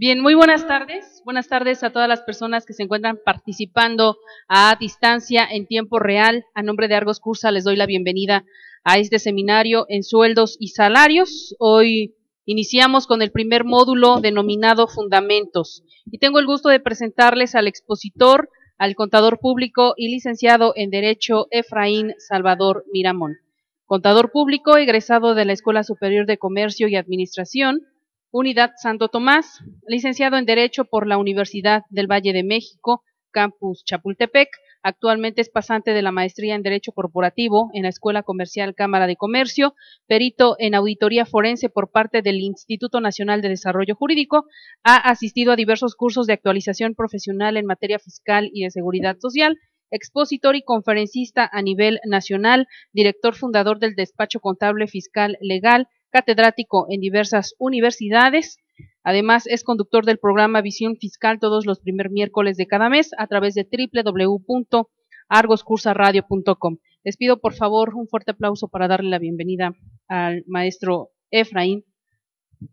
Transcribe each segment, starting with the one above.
Bien, muy buenas tardes. Buenas tardes a todas las personas que se encuentran participando a distancia en tiempo real. A nombre de Argos Cursa les doy la bienvenida a este seminario en sueldos y salarios. Hoy iniciamos con el primer módulo denominado Fundamentos y tengo el gusto de presentarles al expositor, al contador público y licenciado en Derecho Efraín Salvador Miramón. Contador público egresado de la Escuela Superior de Comercio y Administración, Unidad Santo Tomás, licenciado en Derecho por la Universidad del Valle de México, Campus Chapultepec, actualmente es pasante de la maestría en Derecho Corporativo en la Escuela Comercial Cámara de Comercio, perito en Auditoría Forense por parte del Instituto Nacional de Desarrollo Jurídico, ha asistido a diversos cursos de actualización profesional en materia fiscal y de seguridad social, expositor y conferencista a nivel nacional, director fundador del Despacho Contable Fiscal Legal, catedrático en diversas universidades. Además, es conductor del programa Visión Fiscal todos los primer miércoles de cada mes a través de www.argoscursaradio.com. Les pido, por favor, un fuerte aplauso para darle la bienvenida al maestro Efraín.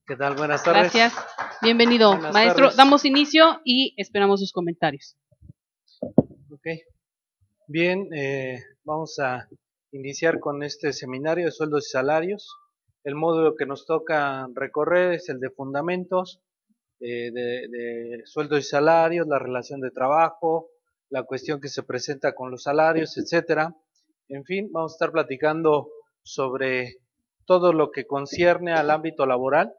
¿Qué tal? Buenas tardes. Gracias. Bienvenido, Buenas maestro. tardes. Damos inicio y esperamos sus comentarios. Ok. Bien, vamos a iniciar con este seminario de sueldos y salarios. El módulo que nos toca recorrer es el de fundamentos, de sueldos y salarios, la relación de trabajo, la cuestión que se presenta con los salarios, etcétera. En fin, vamos a estar platicando sobre todo lo que concierne al ámbito laboral.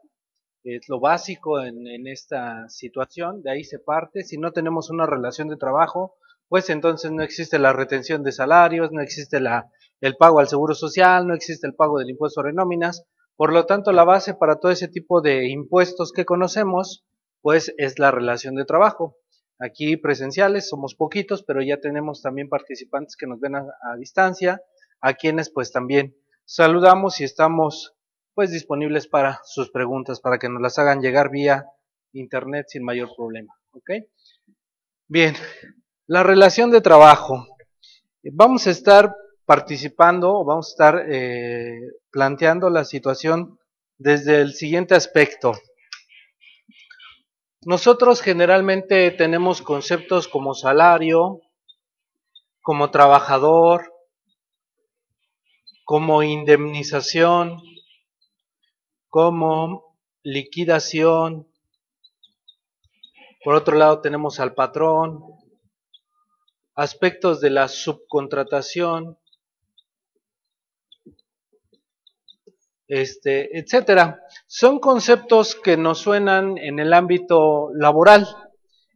Es lo básico en esta situación, de ahí se parte. Si no tenemos una relación de trabajo, pues entonces no existe la retención de salarios, no existe el pago al seguro social, no existe el pago del impuesto sobre nóminas. Por lo tanto, la base para todo ese tipo de impuestos que conocemos, pues es la relación de trabajo. Aquí presenciales somos poquitos, pero ya tenemos también participantes que nos ven a distancia, a quienes pues también saludamos y estamos pues disponibles para sus preguntas, para que nos las hagan llegar vía internet sin mayor problema. ¿Ok? Bien, la relación de trabajo. Vamos a estar participando, o vamos a estar planteando la situación desde el siguiente aspecto. Nosotros generalmente tenemos conceptos como salario, como trabajador, como indemnización, como liquidación. Por otro lado tenemos al patrón, aspectos de la subcontratación, etcétera. Son conceptos que nos suenan en el ámbito laboral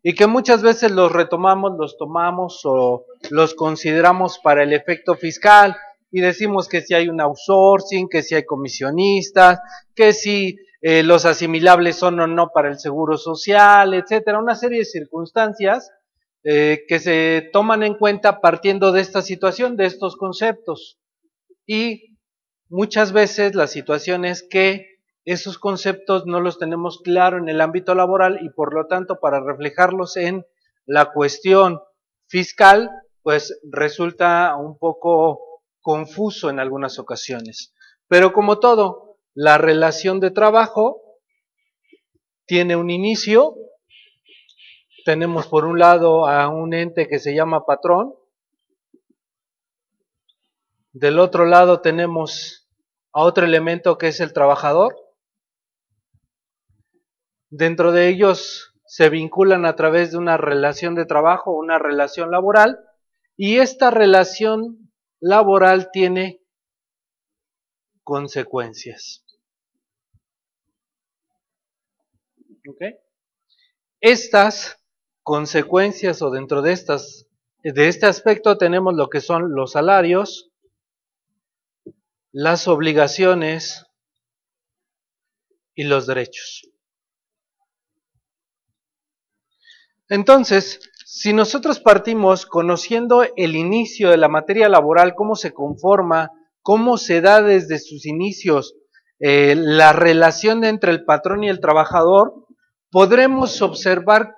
y que muchas veces los retomamos, los tomamos o los consideramos para el efecto fiscal y decimos que si hay un outsourcing, que si hay comisionistas, que si los asimilables son o no para el seguro social, etcétera. Una serie de circunstancias que se toman en cuenta partiendo de esta situación, de estos conceptos. Y muchas veces la situación es que esos conceptos no los tenemos claro en el ámbito laboral y por lo tanto para reflejarlos en la cuestión fiscal, pues resulta un poco confuso en algunas ocasiones. Pero como todo, la relación de trabajo tiene un inicio. Tenemos por un lado a un ente que se llama patrón. Del otro lado tenemos a otro elemento que es el trabajador. Dentro de ellos se vinculan a través de una relación de trabajo, una relación laboral, y esta relación laboral tiene consecuencias. ¿Ok? Estas consecuencias o dentro de este aspecto tenemos lo que son los salarios, las obligaciones y los derechos. Entonces, si nosotros partimos conociendo el inicio de la materia laboral, cómo se conforma, cómo se da desde sus inicios la relación entre el patrón y el trabajador, podremos observar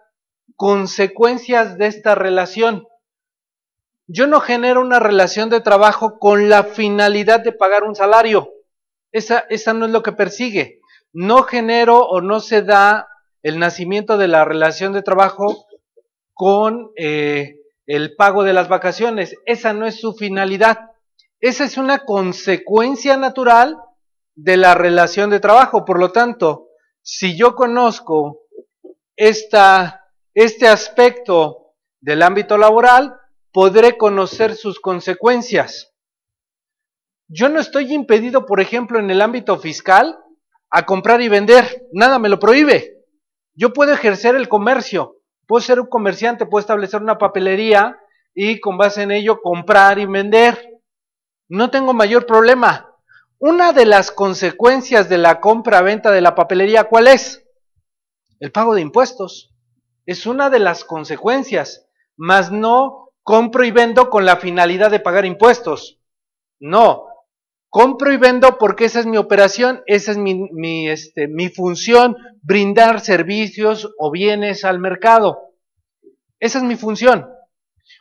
consecuencias de esta relación. Yo no genero una relación de trabajo con la finalidad de pagar un salario. Esa no es lo que persigue. No genero o no se da el nacimiento de la relación de trabajo con el pago de las vacaciones. Esa no es su finalidad. Esa es una consecuencia natural de la relación de trabajo. Por lo tanto, si yo conozco este aspecto del ámbito laboral, podré conocer sus consecuencias. Yo no estoy impedido, por ejemplo, en el ámbito fiscal, a comprar y vender. Nada me lo prohíbe. Yo puedo ejercer el comercio. Puedo ser un comerciante, puedo establecer una papelería y con base en ello comprar y vender. No tengo mayor problema. Una de las consecuencias de la compra-venta de la papelería, ¿cuál es? El pago de impuestos. Es una de las consecuencias, mas no compro y vendo con la finalidad de pagar impuestos. No, compro y vendo porque esa es mi operación, esa es mi función, brindar servicios o bienes al mercado. Esa es mi función.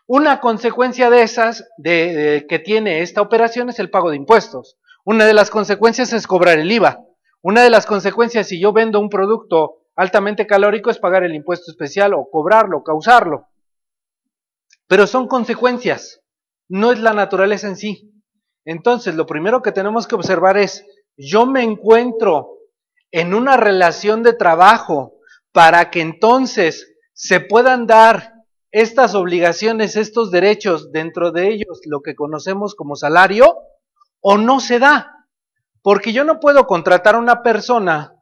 Una consecuencia de esas, que tiene esta operación, es el pago de impuestos. Una de las consecuencias es cobrar el IVA. Una de las consecuencias, si yo vendo un producto altamente calórico, es pagar el impuesto especial o cobrarlo, causarlo. Pero son consecuencias, no es la naturaleza en sí. Entonces, lo primero que tenemos que observar es, yo me encuentro en una relación de trabajo para que entonces se puedan dar estas obligaciones, estos derechos, dentro de ellos lo que conocemos como salario, o no se da. Porque yo no puedo contratar a una persona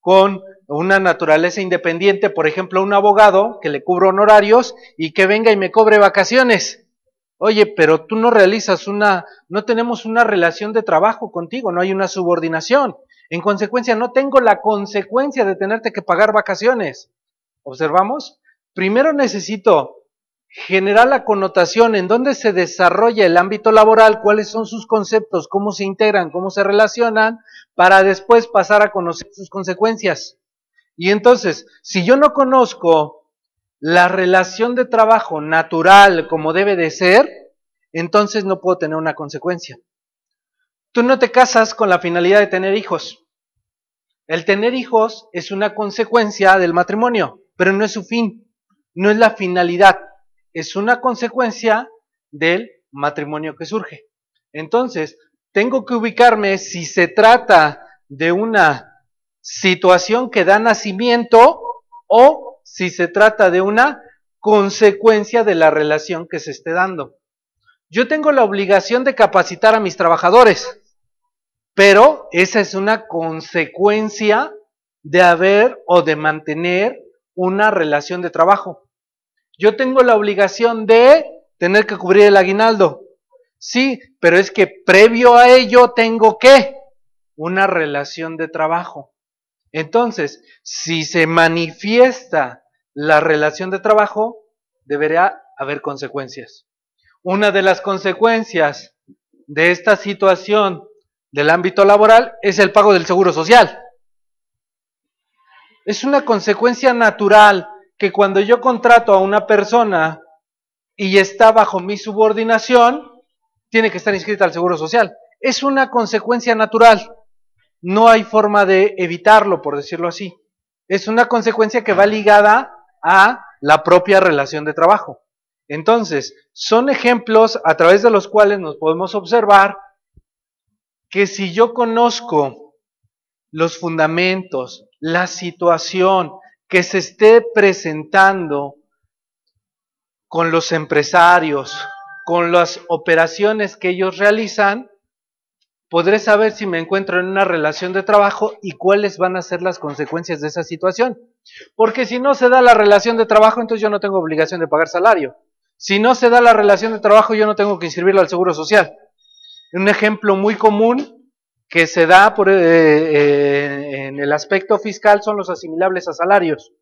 con una naturaleza independiente, por ejemplo, un abogado que le cubra honorarios y que venga y me cobre vacaciones. Oye, pero tú no realizas no tenemos una relación de trabajo contigo, no hay una subordinación. En consecuencia, no tengo la consecuencia de tenerte que pagar vacaciones. ¿Observamos? Primero necesito generar la connotación en dónde se desarrolla el ámbito laboral, cuáles son sus conceptos, cómo se integran, cómo se relacionan, para después pasar a conocer sus consecuencias. Y entonces, si yo no conozco la relación de trabajo natural como debe de ser, entonces no puedo tener una consecuencia. Tú no te casas con la finalidad de tener hijos. El tener hijos es una consecuencia del matrimonio, pero no es su fin, no es la finalidad, es una consecuencia del matrimonio que surge. Entonces, tengo que ubicarme si se trata de una situación que da nacimiento o si se trata de una consecuencia de la relación que se esté dando. Yo tengo la obligación de capacitar a mis trabajadores, pero esa es una consecuencia de haber o de mantener una relación de trabajo. Yo tengo la obligación de tener que cubrir el aguinaldo. Sí, pero es que previo a ello tengo que una relación de trabajo. Entonces, si se manifiesta la relación de trabajo, deberá haber consecuencias. Una de las consecuencias de esta situación del ámbito laboral es el pago del seguro social. Es una consecuencia natural que cuando yo contrato a una persona y está bajo mi subordinación, tiene que estar inscrita al seguro social. Es una consecuencia natural. No hay forma de evitarlo, por decirlo así. Es una consecuencia que va ligada a la propia relación de trabajo. Entonces, son ejemplos a través de los cuales nos podemos observar que si yo conozco los fundamentos, la situación que se esté presentando con los empresarios, con las operaciones que ellos realizan, podré saber si me encuentro en una relación de trabajo y cuáles van a ser las consecuencias de esa situación. Porque si no se da la relación de trabajo, entonces yo no tengo obligación de pagar salario. Si no se da la relación de trabajo, yo no tengo que inscribirlo al Seguro Social. Un ejemplo muy común que se da en el aspecto fiscal son los asimilables a salarios.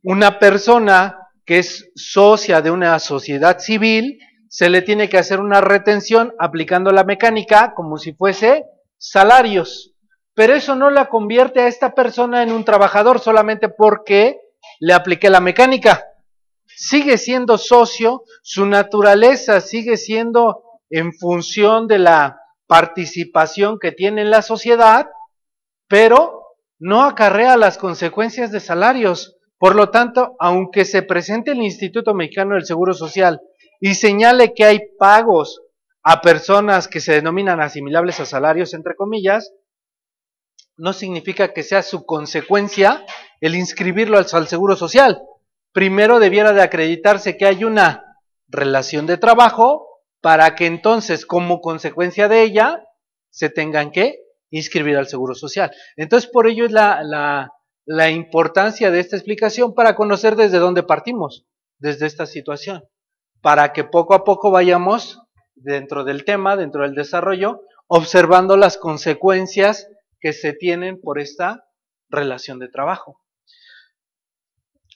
Una persona que es socia de una sociedad civil, se le tiene que hacer una retención aplicando la mecánica como si fuese salarios. Pero eso no la convierte a esta persona en un trabajador solamente porque le apliqué la mecánica. Sigue siendo socio, su naturaleza sigue siendo en función de la participación que tiene en la sociedad, pero no acarrea las consecuencias de salarios. Por lo tanto, aunque se presente el Instituto Mexicano del Seguro Social y señale que hay pagos a personas que se denominan asimilables a salarios, entre comillas, no significa que sea su consecuencia el inscribirlo al Seguro Social. Primero debiera de acreditarse que hay una relación de trabajo para que entonces, como consecuencia de ella, se tengan que inscribir al Seguro Social. Entonces, por ello es la importancia de esta explicación para conocer desde dónde partimos, desde esta situación, para que poco a poco vayamos dentro del tema, dentro del desarrollo, observando las consecuencias que se tienen por esta relación de trabajo.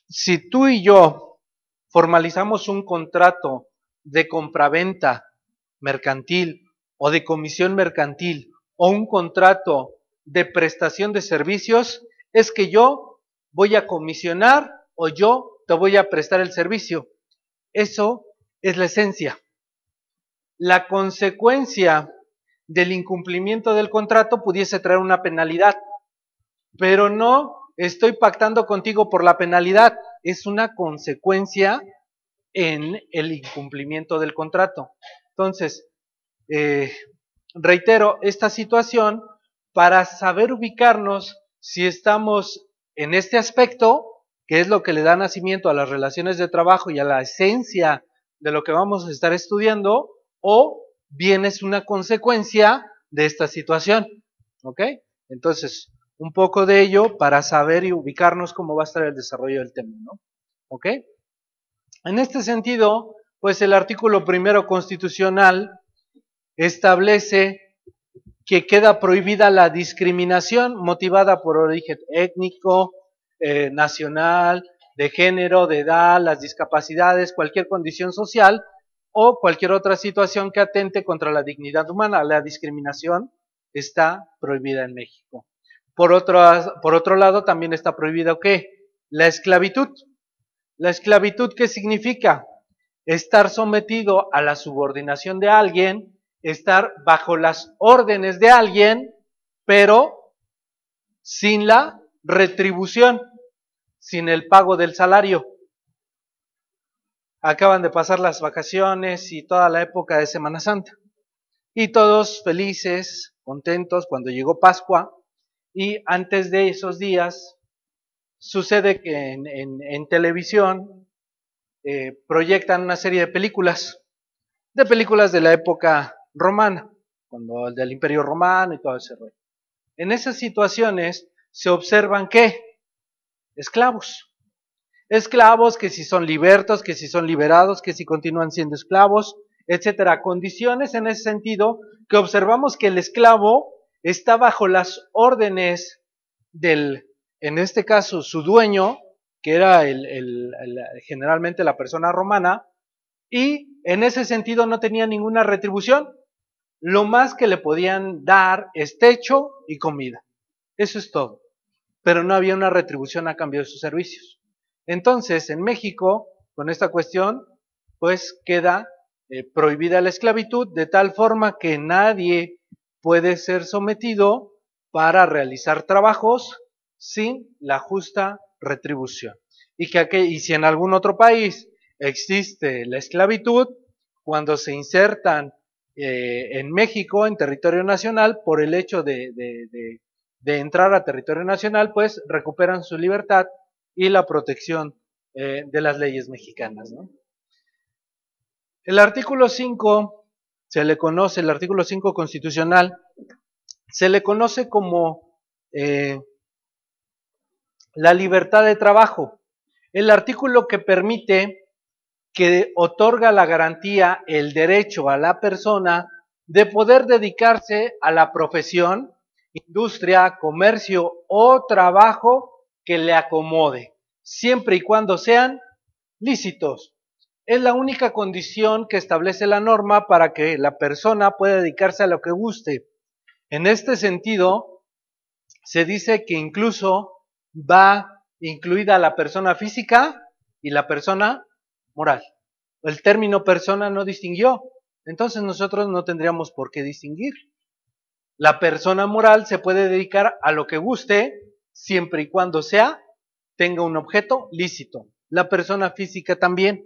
Si tú y yo formalizamos un contrato de compraventa mercantil o de comisión mercantil o un contrato de prestación de servicios, es que yo voy a comisionar o yo te voy a prestar el servicio. Eso es la esencia. La consecuencia del incumplimiento del contrato pudiese traer una penalidad, pero no estoy pactando contigo por la penalidad, es una consecuencia en el incumplimiento del contrato. Entonces, reitero esta situación para saber ubicarnos si estamos en este aspecto, que es lo que le da nacimiento a las relaciones de trabajo y a la esencia de lo que vamos a estar estudiando, o bien es una consecuencia de esta situación. ¿Ok? Entonces, un poco de ello para saber y ubicarnos cómo va a estar el desarrollo del tema, ¿no? ¿Ok? En este sentido, pues el artículo primero constitucional establece que queda prohibida la discriminación motivada por origen étnico, nacional, de género, de edad, las discapacidades, cualquier condición social o cualquier otra situación que atente contra la dignidad humana. La discriminación está prohibida en México. Por otro lado, también está prohibida ¿qué? La esclavitud. ¿La esclavitud qué significa? Estar sometido a la subordinación de alguien, estar bajo las órdenes de alguien, pero sin la retribución, sin el pago del salario. Acaban de pasar las vacaciones y toda la época de Semana Santa. Y todos felices, contentos cuando llegó Pascua. Y antes de esos días, sucede que en televisión proyectan una serie de películas de la época romana, cuando el del Imperio Romano y todo ese rollo. En esas situaciones se observan ¿qué? Esclavos. Esclavos que si son libertos, que si son liberados, que si continúan siendo esclavos, etcétera. Condiciones en ese sentido que observamos que el esclavo está bajo las órdenes del, en este caso, su dueño, que era generalmente la persona romana, y en ese sentido no tenía ninguna retribución. Lo más que le podían dar es techo y comida. Eso es todo. Pero no había una retribución a cambio de sus servicios. Entonces, en México, con esta cuestión, pues queda prohibida la esclavitud de tal forma que nadie puede ser sometido para realizar trabajos sin la justa retribución. Y si en algún otro país existe la esclavitud, cuando se insertan en México, en territorio nacional, por el hecho de entrar a territorio nacional, pues recuperan su libertad y la protección de las leyes mexicanas, ¿no? El artículo 5 se le conoce, el artículo 5 constitucional, se le conoce como la libertad de trabajo. El artículo que permite, que otorga la garantía, el derecho a la persona de poder dedicarse a la profesión, industria, comercio o trabajo que le acomode, siempre y cuando sean lícitos. Es la única condición que establece la norma para que la persona pueda dedicarse a lo que guste. En este sentido, se dice que incluso va incluida la persona física y la persona moral. El término persona no distinguió, entonces nosotros no tendríamos por qué distinguir. La persona moral se puede dedicar a lo que guste, siempre y cuando tenga un objeto lícito. La persona física también.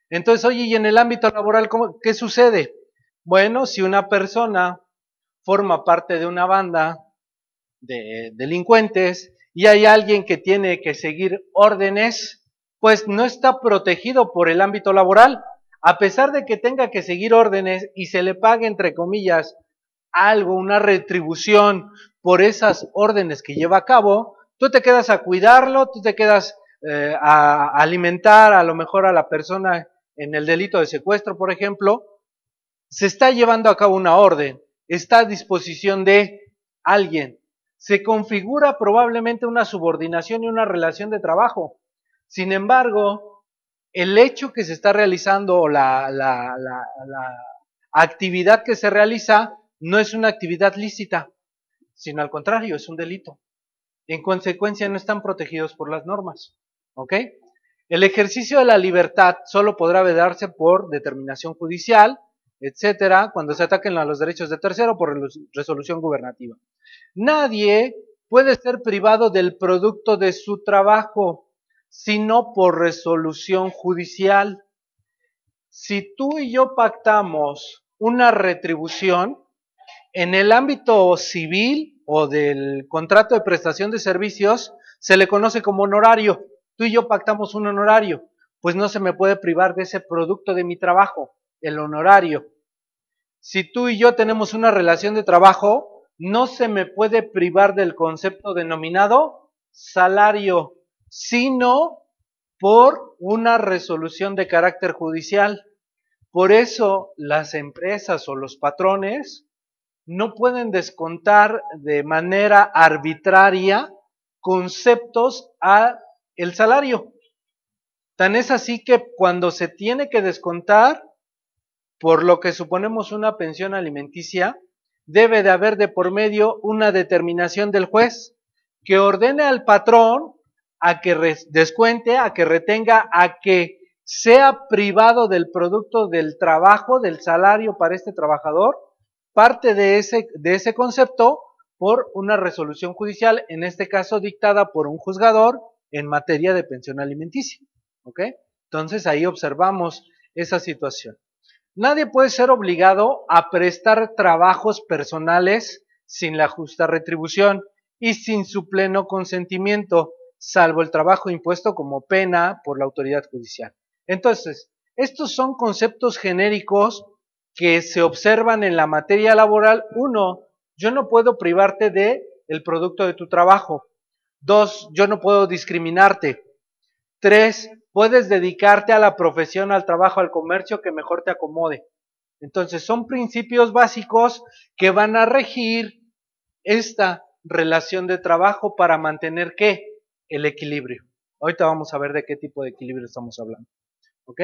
Entonces, oye, y en el ámbito laboral, ¿qué sucede? Bueno, si una persona forma parte de una banda de delincuentes y hay alguien que tiene que seguir órdenes, pues no está protegido por el ámbito laboral. A pesar de que tenga que seguir órdenes y se le pague, entre comillas, algo, una retribución por esas órdenes que lleva a cabo, tú te quedas a cuidarlo, tú te quedas a alimentar a lo mejor a la persona en el delito de secuestro, por ejemplo. Se está llevando a cabo una orden, está a disposición de alguien, se configura probablemente una subordinación y una relación de trabajo. Sin embargo, el hecho que se está realizando o la actividad que se realiza no es una actividad lícita, sino al contrario, es un delito. En consecuencia, no están protegidos por las normas. ¿Ok? El ejercicio de la libertad solo podrá darse por determinación judicial, etcétera, cuando se ataquen a los derechos de tercero por resolución gubernativa. Nadie puede ser privado del producto de su trabajo, sino por resolución judicial. Si tú y yo pactamos una retribución, en el ámbito civil o del contrato de prestación de servicios, se le conoce como honorario. Tú y yo pactamos un honorario, pues no se me puede privar de ese producto de mi trabajo, el honorario. Si tú y yo tenemos una relación de trabajo, no se me puede privar del concepto denominado salario, sino por una resolución de carácter judicial. Por eso las empresas o los patrones no pueden descontar de manera arbitraria conceptos a el salario. Tan es así que cuando se tiene que descontar, por lo que suponemos una pensión alimenticia, debe de haber de por medio una determinación del juez que ordene al patrón a que descuente, a que retenga, a que sea privado del producto del trabajo, del salario para este trabajador, parte de ese concepto por una resolución judicial, en este caso dictada por un juzgador en materia de pensión alimenticia. ¿Ok? Entonces ahí observamos esa situación. Nadie puede ser obligado a prestar trabajos personales sin la justa retribución y sin su pleno consentimiento, salvo el trabajo impuesto como pena por la autoridad judicial. Entonces, estos son conceptos genéricos que se observan en la materia laboral. Uno, yo no puedo privarte de el producto de tu trabajo. Dos, yo no puedo discriminarte. Tres, puedes dedicarte a la profesión, al trabajo, al comercio que mejor te acomode. Entonces, son principios básicos que van a regir esta relación de trabajo para mantener ¿qué? El equilibrio. Ahorita vamos a ver de qué tipo de equilibrio estamos hablando. ¿Ok?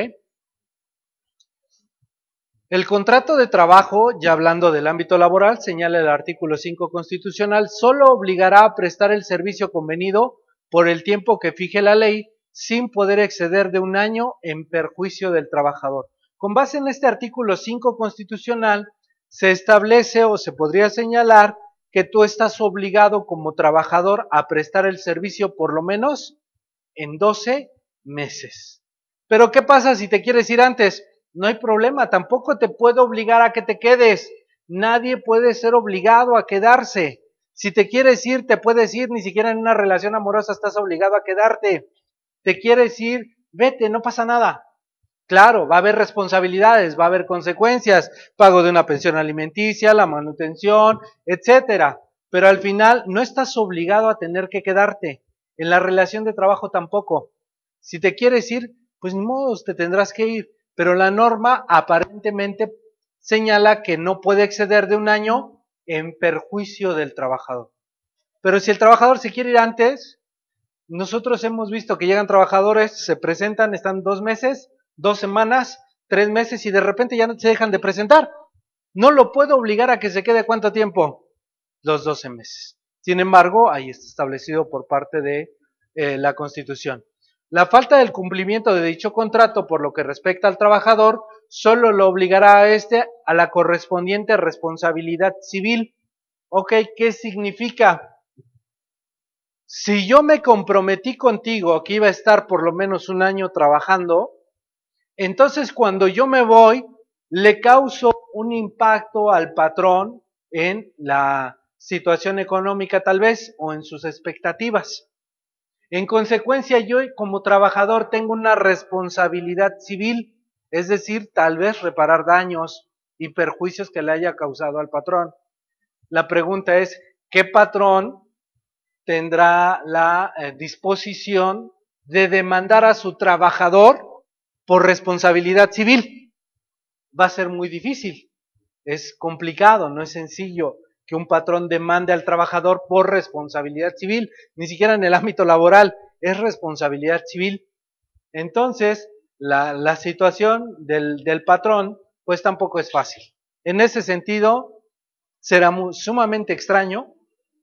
El contrato de trabajo, ya hablando del ámbito laboral, señala el artículo 5 constitucional, solo obligará a prestar el servicio convenido por el tiempo que fije la ley, sin poder exceder de un año en perjuicio del trabajador. Con base en este artículo 5 constitucional, se establece o se podría señalar que tú estás obligado como trabajador a prestar el servicio por lo menos en 12 meses. Pero ¿qué pasa si te quieres ir antes? No hay problema, tampoco te puedo obligar a que te quedes. Nadie puede ser obligado a quedarse. Si te quieres ir, te puedes ir, ni siquiera en una relación amorosa estás obligado a quedarte. Te quieres ir, vete, no pasa nada. Claro, va a haber responsabilidades, va a haber consecuencias, pago de una pensión alimenticia, la manutención, etcétera. Pero al final no estás obligado a tener que quedarte. En la relación de trabajo tampoco. Si te quieres ir, pues ni modo, te tendrás que ir. Pero la norma aparentemente señala que no puede exceder de un año en perjuicio del trabajador. Pero si el trabajador se quiere ir antes, nosotros hemos visto que llegan trabajadores, se presentan, están 2 meses, 2 semanas, 3 meses y de repente ya no se dejan de presentar. No lo puedo obligar a que se quede ¿cuánto tiempo? Los 12 meses. Sin embargo, ahí está establecido por parte de la Constitución. La falta del cumplimiento de dicho contrato por lo que respecta al trabajador solo lo obligará a este a la correspondiente responsabilidad civil. Ok, ¿qué significa? Si yo me comprometí contigo que iba a estar por lo menos un año trabajando, entonces cuando yo me voy, le causo un impacto al patrón en la situación económica tal vez o en sus expectativas. En consecuencia, yo como trabajador tengo una responsabilidad civil, es decir, tal vez reparar daños y perjuicios que le haya causado al patrón. La pregunta es, ¿qué patrón tendrá la disposición de demandar a su trabajador por responsabilidad civil? Va a ser muy difícil, es complicado, no es sencillo que un patrón demande al trabajador por responsabilidad civil, ni siquiera en el ámbito laboral, es responsabilidad civil. Entonces, la situación del patrón, pues tampoco es fácil. En ese sentido, será sumamente extraño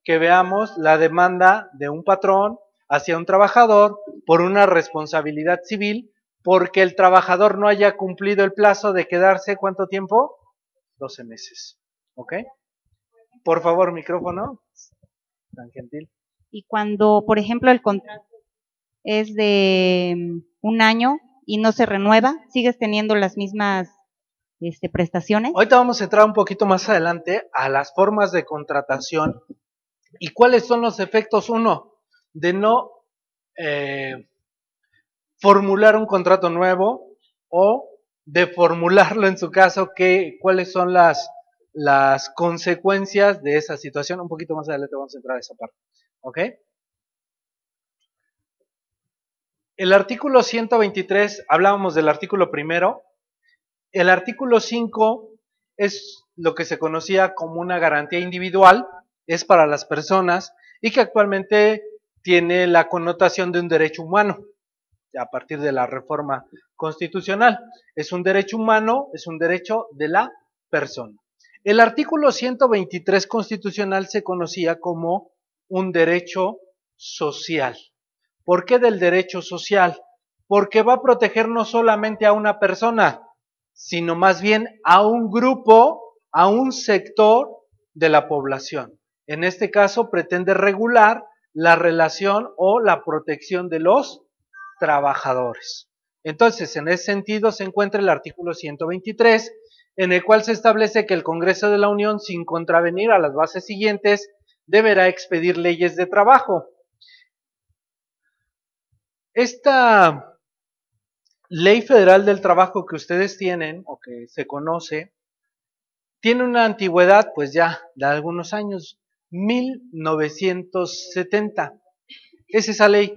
que veamos la demanda de un patrón hacia un trabajador por una responsabilidad civil porque el trabajador no haya cumplido el plazo de quedarse, ¿cuánto tiempo? 12 meses. ¿Ok? Por favor, micrófono. Tan gentil. Y cuando, por ejemplo, el contrato es de un año y no se renueva, ¿sigues teniendo las mismas prestaciones? Ahorita vamos a entrar un poquito más adelante a las formas de contratación y cuáles son los efectos, uno, de no formular un contrato nuevo o de formularlo en su caso, cuáles son las consecuencias de esa situación. Un poquito más adelante vamos a entrar a esa parte. ¿Ok? El artículo 123, hablábamos del artículo primero. El artículo 5 es lo que se conocía como una garantía individual, es para las personas y que actualmente tiene la connotación de un derecho humano, a partir de la reforma constitucional. Es un derecho humano, es un derecho de la persona. El artículo 123 constitucional se conocía como un derecho social. ¿Por qué del derecho social? Porque va a proteger no solamente a una persona, sino más bien a un grupo, a un sector de la población. En este caso pretende regular la relación o la protección de los trabajadores. Entonces, en ese sentido se encuentra el artículo 123, en el cual se establece que el Congreso de la Unión, sin contravenir a las bases siguientes, deberá expedir leyes de trabajo. Esta Ley Federal del Trabajo que ustedes tienen, o que se conoce, tiene una antigüedad, pues ya, de algunos años, 1970. Es esa Ley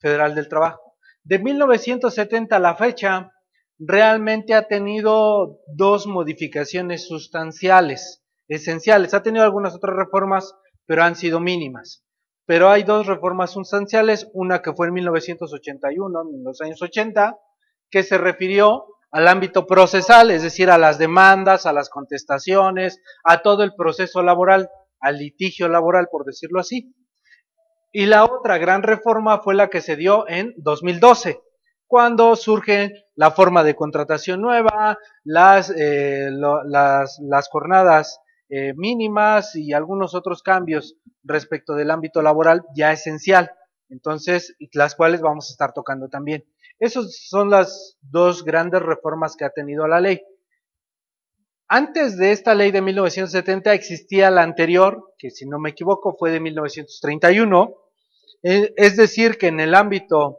Federal del Trabajo. De 1970 a la fecha, realmente ha tenido dos modificaciones sustanciales, esenciales. Ha tenido algunas otras reformas, pero han sido mínimas. Pero hay dos reformas sustanciales, una que fue en 1981, en los años 80, que se refirió al ámbito procesal, es decir, a las demandas, a las contestaciones, a todo el proceso laboral, al litigio laboral, por decirlo así. Y la otra gran reforma fue la que se dio en 2012, cuando surge la forma de contratación nueva, las jornadas mínimas y algunos otros cambios respecto del ámbito laboral ya esencial, entonces, las cuales vamos a estar tocando también. Esas son las dos grandes reformas que ha tenido la ley. Antes de esta ley de 1970 existía la anterior, que si no me equivoco fue de 1931, es decir, que en el ámbito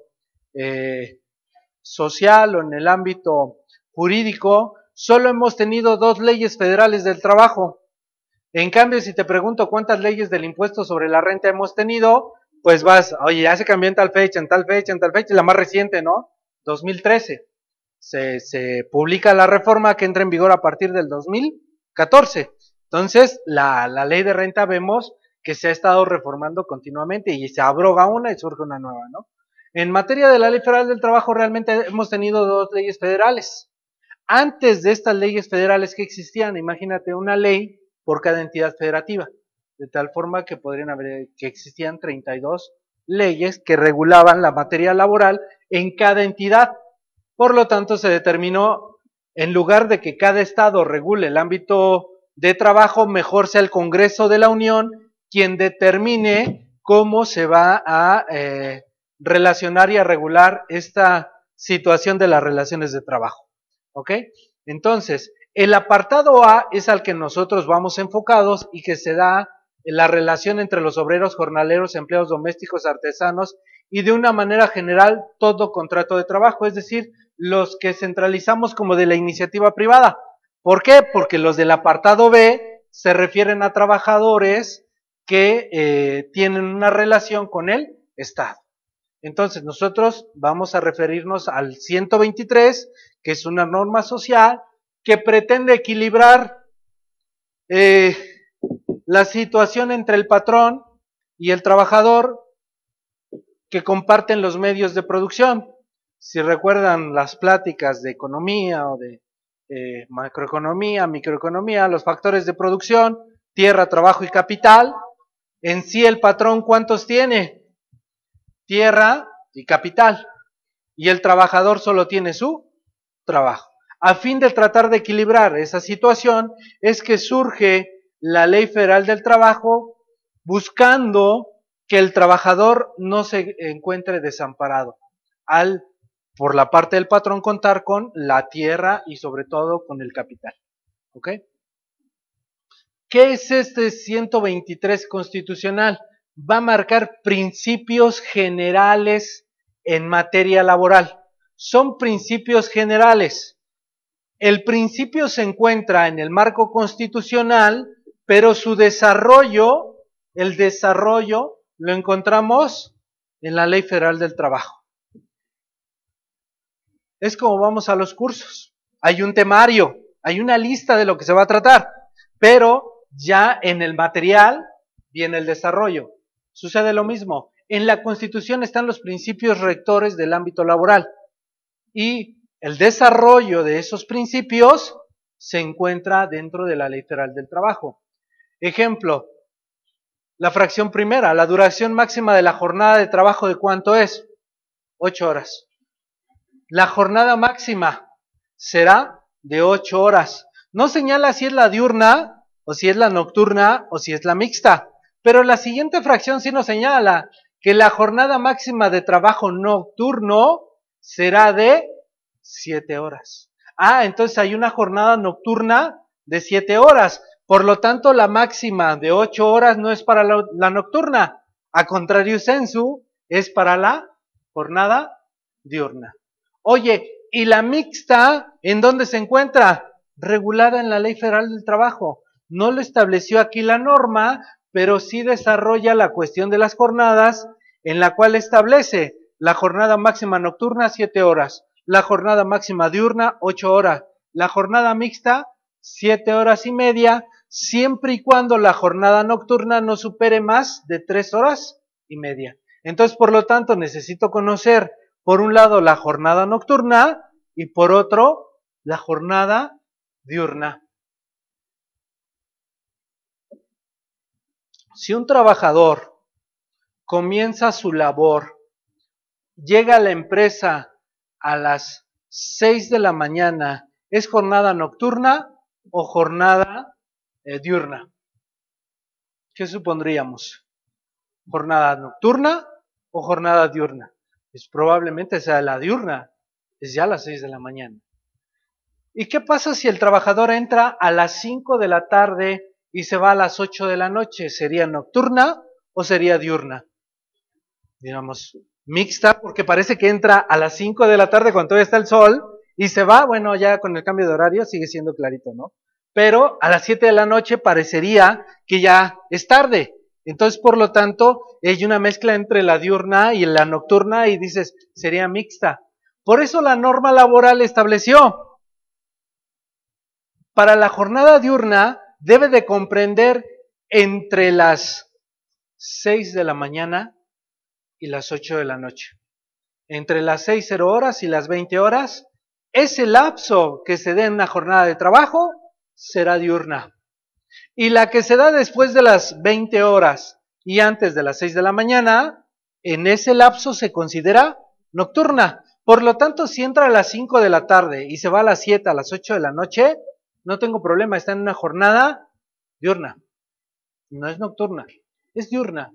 social o en el ámbito jurídico, solo hemos tenido dos leyes federales del trabajo. En cambio, si te pregunto cuántas leyes del impuesto sobre la renta hemos tenido, pues vas, oye, ya se cambió en tal fecha, en tal fecha, en tal fecha, y la más reciente, ¿no? 2013. Se publica la reforma que entra en vigor a partir del 2014. Entonces, la ley de renta vemos que se ha estado reformando continuamente y se abroga una y surge una nueva, ¿no? En materia de la Ley Federal del Trabajo realmente hemos tenido dos leyes federales. Antes de estas leyes federales que existían, imagínate una ley por cada entidad federativa, de tal forma que que existían 32 leyes que regulaban la materia laboral en cada entidad. Por lo tanto, se determinó, en lugar de que cada estado regule el ámbito de trabajo, mejor sea el Congreso de la Unión quien determine cómo se va a relacionar y a regular esta situación de las relaciones de trabajo. ¿Ok? Entonces, el apartado A es al que nosotros vamos enfocados y que se da en la relación entre los obreros, jornaleros, empleados domésticos, artesanos y de una manera general todo contrato de trabajo, es decir, los que centralizamos como de la iniciativa privada. ¿Por qué? Porque los del apartado B se refieren a trabajadores que tienen una relación con el Estado. Entonces, nosotros vamos a referirnos al 123, que es una norma social que pretende equilibrar la situación entre el patrón y el trabajador que comparten los medios de producción. Si recuerdan las pláticas de economía o de macroeconomía, microeconomía, los factores de producción, tierra, trabajo y capital, en sí el patrón, ¿cuántos tiene? Tierra y capital. Y el trabajador solo tiene su trabajo. A fin de tratar de equilibrar esa situación, es que surge la Ley Federal del Trabajo buscando que el trabajador no se encuentre desamparado al, por la parte del patrón, contar con la tierra y sobre todo con el capital. ¿Ok? ¿Qué es este 123 constitucional? Va a marcar principios generales en materia laboral. Son principios generales. El principio se encuentra en el marco constitucional, pero su desarrollo, el desarrollo, lo encontramos en la Ley Federal del Trabajo. Es como vamos a los cursos. Hay un temario, hay una lista de lo que se va a tratar, pero ya en el material viene el desarrollo. Sucede lo mismo. En la Constitución están los principios rectores del ámbito laboral y el desarrollo de esos principios se encuentra dentro de la Ley Federal del Trabajo. Ejemplo, la fracción primera, la duración máxima de la jornada de trabajo, ¿de cuánto es? 8 horas. La jornada máxima será de 8 horas. No señala si es la diurna, o si es la nocturna, o si es la mixta. Pero la siguiente fracción sí nos señala que la jornada máxima de trabajo nocturno será de 7 horas. Ah, entonces hay una jornada nocturna de 7 horas. Por lo tanto, la máxima de 8 horas no es para la nocturna. A contrario sensu, es para la jornada diurna. Oye, ¿y la mixta en dónde se encuentra? Regulada en la Ley Federal del Trabajo. No lo estableció aquí la norma, pero sí desarrolla la cuestión de las jornadas, en la cual establece la jornada máxima nocturna 7 horas, la jornada máxima diurna 8 horas, la jornada mixta 7 horas y media, siempre y cuando la jornada nocturna no supere más de 3 horas y media. Entonces, por lo tanto, necesito conocer, por un lado, la jornada nocturna y por otro, la jornada diurna. Si un trabajador comienza su labor, llega a la empresa a las 6 de la mañana, ¿es jornada nocturna o jornada diurna? ¿Qué supondríamos? ¿Jornada nocturna o jornada diurna? Pues probablemente sea la diurna, es ya a las 6 de la mañana. ¿Y qué pasa si el trabajador entra a las 5 de la tarde y se va a las 8 de la noche? ¿Sería nocturna o sería diurna? Digamos, mixta, porque parece que entra a las 5 de la tarde cuando todavía está el sol y se va, bueno, ya con el cambio de horario sigue siendo clarito, ¿no? Pero a las 7 de la noche parecería que ya es tarde. Entonces, por lo tanto, hay una mezcla entre la diurna y la nocturna y dices, sería mixta. Por eso la norma laboral estableció, para la jornada diurna debe de comprender entre las 6 de la mañana y las 8 de la noche. Entre las 6:00 horas y las 20 horas, ese lapso que se dé en una jornada de trabajo será diurna. Y la que se da después de las 20 horas y antes de las 6 de la mañana, en ese lapso se considera nocturna. Por lo tanto, si entra a las 5 de la tarde y se va a las 7, a las 8 de la noche, no tengo problema, está en una jornada diurna. No es nocturna, es diurna.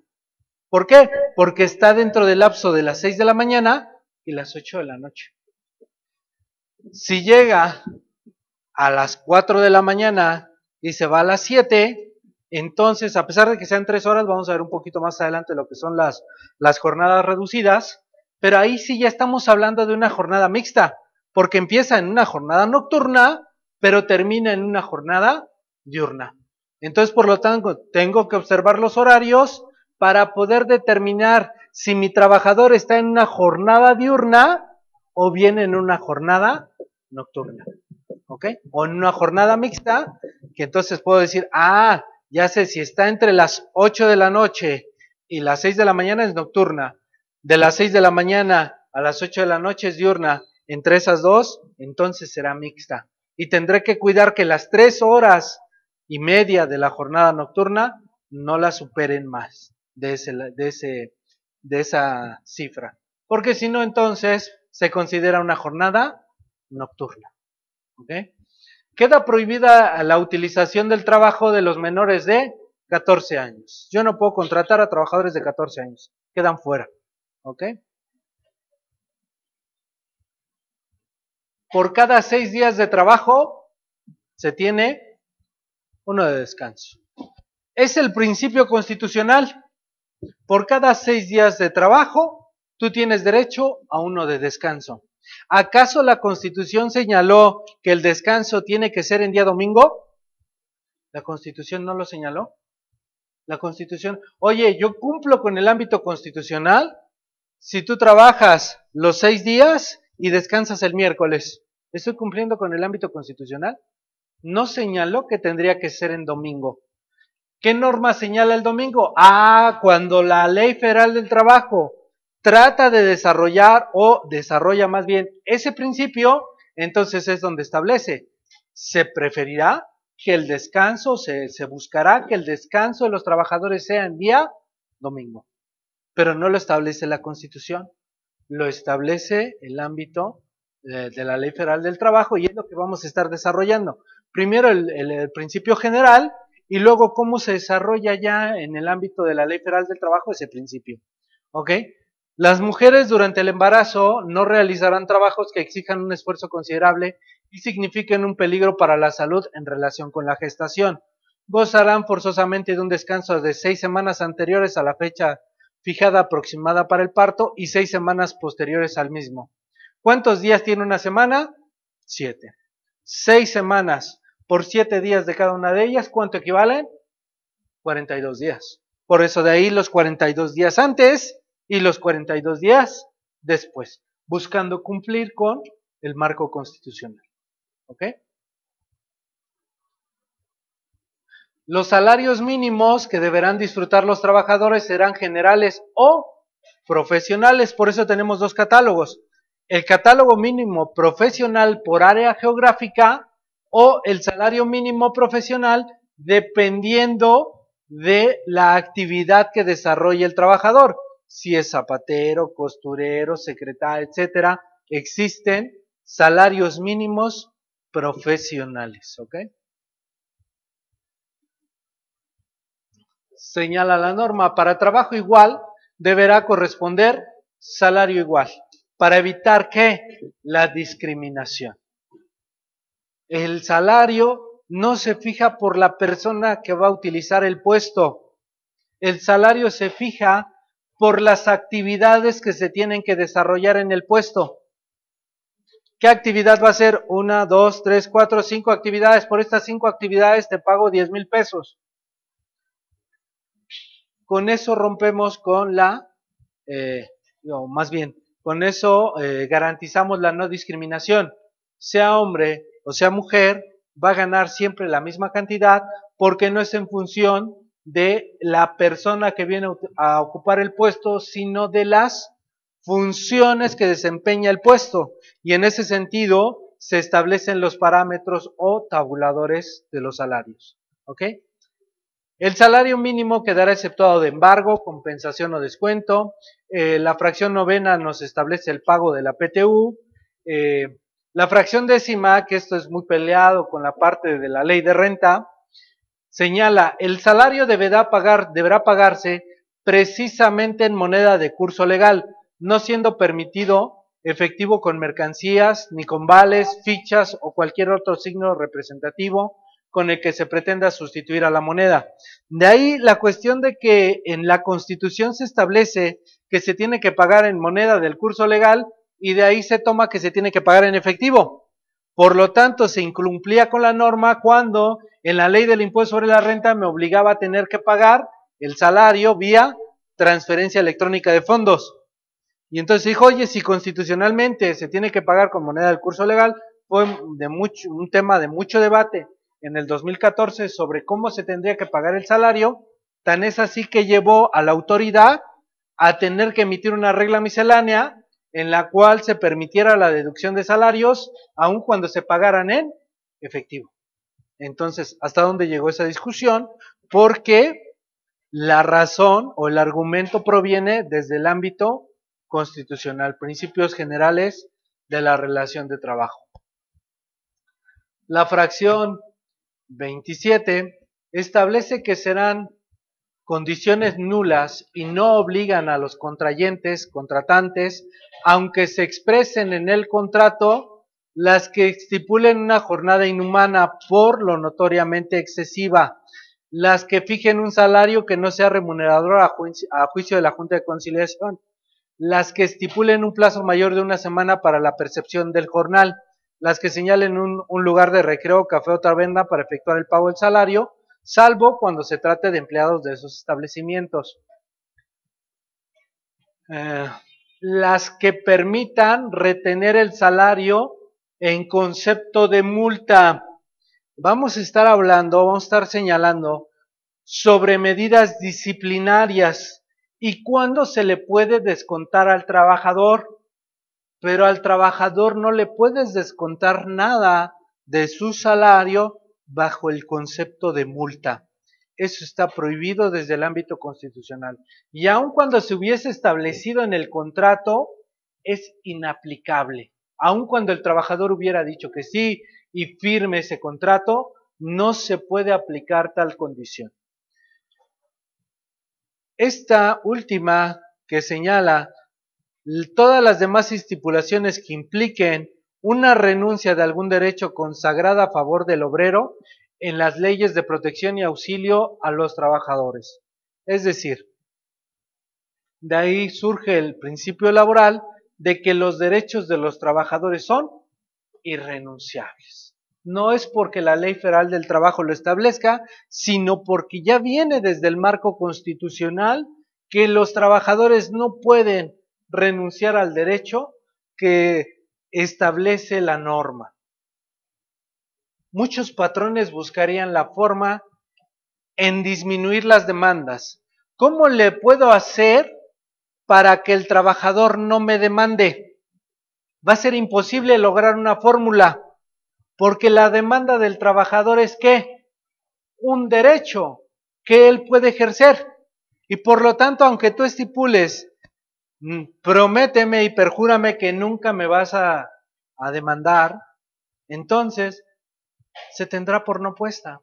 ¿Por qué? Porque está dentro del lapso de las 6 de la mañana y las 8 de la noche. Si llega a las 4 de la mañana y se va a las 7, entonces, a pesar de que sean 3 horas, vamos a ver un poquito más adelante lo que son las jornadas reducidas, pero ahí sí ya estamos hablando de una jornada mixta, porque empieza en una jornada nocturna, pero termina en una jornada diurna. Entonces, por lo tanto, tengo que observar los horarios para poder determinar si mi trabajador está en una jornada diurna o bien en una jornada nocturna. ¿Ok? O en una jornada mixta, que entonces puedo decir, ya sé, si está entre las 8 de la noche y las 6 de la mañana es nocturna, de las 6 de la mañana a las 8 de la noche es diurna, entre esas dos, entonces será mixta. Y tendré que cuidar que las 3 horas y media de la jornada nocturna no la superen más de esa cifra. Porque si no, entonces se considera una jornada nocturna. ¿Ok? Queda prohibida la utilización del trabajo de los menores de 14 años. Yo no puedo contratar a trabajadores de 14 años. Quedan fuera. ¿Ok? Por cada 6 días de trabajo se tiene uno de descanso. Es el principio constitucional. Por cada 6 días de trabajo, tú tienes derecho a uno de descanso. ¿Acaso la Constitución señaló que el descanso tiene que ser en día domingo? ¿La Constitución no lo señaló? La Constitución, oye, yo cumplo con el ámbito constitucional si tú trabajas los 6 días y descansas el miércoles. ¿Estoy cumpliendo con el ámbito constitucional? No señaló que tendría que ser en domingo. ¿Qué norma señala el domingo? Cuando la Ley Federal del Trabajo trata de desarrollar o desarrolla más bien ese principio, entonces es donde establece. Se preferirá que el descanso, se buscará que el descanso de los trabajadores sea en día domingo. Pero no lo establece la Constitución, lo establece el ámbito de la Ley Federal del Trabajo y es lo que vamos a estar desarrollando. Primero el principio general y luego cómo se desarrolla ya en el ámbito de la Ley Federal del Trabajo ese principio. ¿Ok? Las mujeres durante el embarazo no realizarán trabajos que exijan un esfuerzo considerable y signifiquen un peligro para la salud en relación con la gestación. Gozarán forzosamente de un descanso de 6 semanas anteriores a la fecha fijada aproximada para el parto y 6 semanas posteriores al mismo. ¿Cuántos días tiene una semana? 7. 6 semanas por 7 días de cada una de ellas, ¿cuánto equivalen? 42 días. Por eso de ahí los 42 días antes y los 42 días después, buscando cumplir con el marco constitucional. ¿Ok? Los salarios mínimos que deberán disfrutar los trabajadores serán generales o profesionales, por eso tenemos dos catálogos. El catálogo mínimo profesional por área geográfica o el salario mínimo profesional dependiendo de la actividad que desarrolle el trabajador. Si es zapatero, costurero, secretario, etcétera, existen salarios mínimos profesionales, ¿ok? Señala la norma, para trabajo igual deberá corresponder salario igual, para evitar ¿qué? La discriminación. El salario no se fija por la persona que va a utilizar el puesto, el salario se fija por las actividades que se tienen que desarrollar en el puesto. ¿Qué actividad va a ser? 1, 2, 3, 4, 5 actividades. Por estas 5 actividades te pago 10,000 pesos. Con eso rompemos con con eso garantizamos la no discriminación. Sea hombre o sea mujer, va a ganar siempre la misma cantidad porque no es en función de la persona que viene a ocupar el puesto, sino de las funciones que desempeña el puesto. Y en ese sentido se establecen los parámetros o tabuladores de los salarios. ¿Ok? El salario mínimo quedará exceptuado de embargo, compensación o descuento. La fracción novena nos establece el pago de la PTU. La fracción décima, que esto es muy peleado con la parte de la ley de renta, señala el salario deberá pagarse precisamente en moneda de curso legal, no siendo permitido efectivo con mercancías, ni con vales, fichas o cualquier otro signo representativo con el que se pretenda sustituir a la moneda. De ahí la cuestión de que en la Constitución se establece que se tiene que pagar en moneda del curso legal y de ahí se toma que se tiene que pagar en efectivo. Por lo tanto, se incumplía con la norma cuando en la ley del impuesto sobre la renta me obligaba a tener que pagar el salario vía transferencia electrónica de fondos. Y entonces dijo, oye, si constitucionalmente se tiene que pagar con moneda del curso legal, fue un tema de mucho debate en el 2014 sobre cómo se tendría que pagar el salario, tan es así que llevó a la autoridad a tener que emitir una regla miscelánea en la cual se permitiera la deducción de salarios aun cuando se pagaran en efectivo. Entonces, ¿hasta dónde llegó esa discusión? Porque la razón o el argumento proviene desde el ámbito constitucional, principios generales de la relación de trabajo. La fracción 27 establece que serán condiciones nulas y no obligan a los contratantes, aunque se expresen en el contrato, las que estipulen una jornada inhumana por lo notoriamente excesiva, las que fijen un salario que no sea remunerador a juicio de la Junta de Conciliación, las que estipulen un plazo mayor de una semana para la percepción del jornal, las que señalen un lugar de recreo, café o taberna para efectuar el pago del salario, salvo cuando se trate de empleados de esos establecimientos. Las que permitan retener el salario en concepto de multa. Vamos a estar señalando sobre medidas disciplinarias y cuándo se le puede descontar al trabajador, pero al trabajador no le puedes descontar nada de su salario bajo el concepto de multa. Eso está prohibido desde el ámbito constitucional. Y aun cuando se hubiese establecido en el contrato, es inaplicable. Aun cuando el trabajador hubiera dicho que sí y firme ese contrato, no se puede aplicar tal condición. Esta última que señala todas las demás estipulaciones que impliquen una renuncia de algún derecho consagrada a favor del obrero en las leyes de protección y auxilio a los trabajadores. Es decir, de ahí surge el principio laboral de que los derechos de los trabajadores son irrenunciables. No es porque la Ley Federal del Trabajo lo establezca, sino porque ya viene desde el marco constitucional que los trabajadores no pueden renunciar al derecho que establece la norma. Muchos patrones buscarían la forma en disminuir las demandas. ¿Cómo le puedo hacer para que el trabajador no me demande? Va a ser imposible lograr una fórmula, porque la demanda del trabajador es ¿qué? Un derecho que él puede ejercer. Y por lo tanto, aunque tú estipules, prométeme y perjúrame que nunca me vas a demandar, entonces se tendrá por no puesta.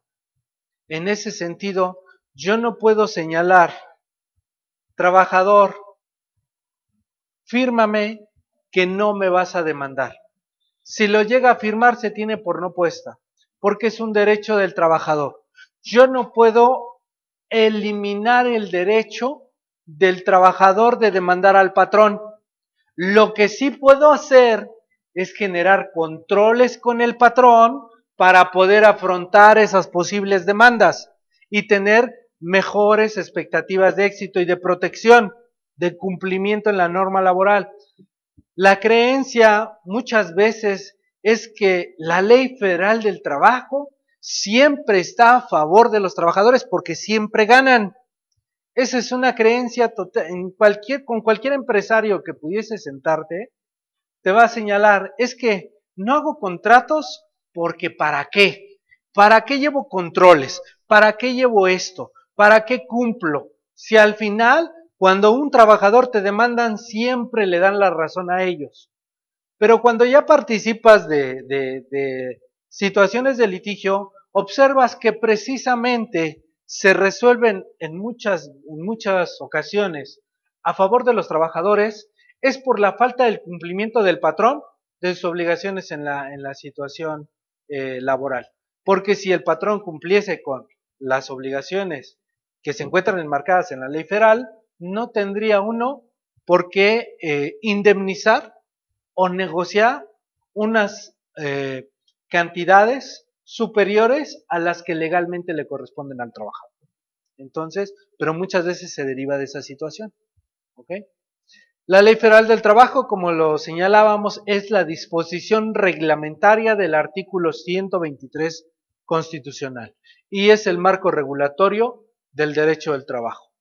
En ese sentido, yo no puedo señalar, trabajador, fírmame que no me vas a demandar. Si lo llega a firmar, se tiene por no puesta, porque es un derecho del trabajador. Yo no puedo eliminar el derecho del trabajador de demandar al patrón. Lo que sí puedo hacer es generar controles con el patrón para poder afrontar esas posibles demandas y tener mejores expectativas de éxito y de protección, de cumplimiento en la norma laboral. La creencia muchas veces es que la Ley Federal del Trabajo siempre está a favor de los trabajadores porque siempre ganan. Esa es una creencia total. Con cualquier empresario que pudiese sentarte, te va a señalar, es que no hago contratos porque ¿para qué? ¿Para qué llevo controles? ¿Para qué llevo esto? ¿Para qué cumplo? Si al final, cuando un trabajador te demandan, siempre le dan la razón a ellos. Pero cuando ya participas de situaciones de litigio, observas que precisamente se resuelven en muchas ocasiones a favor de los trabajadores es por la falta del cumplimiento del patrón de sus obligaciones en la situación laboral. Porque si el patrón cumpliese con las obligaciones que se encuentran enmarcadas en la ley federal, no tendría uno por qué indemnizar o negociar unas cantidades superiores a las que legalmente le corresponden al trabajador. Entonces, pero muchas veces se deriva de esa situación. ¿Ok? La Ley Federal del Trabajo, como lo señalábamos, es la disposición reglamentaria del artículo 123 constitucional y es el marco regulatorio del derecho del trabajo.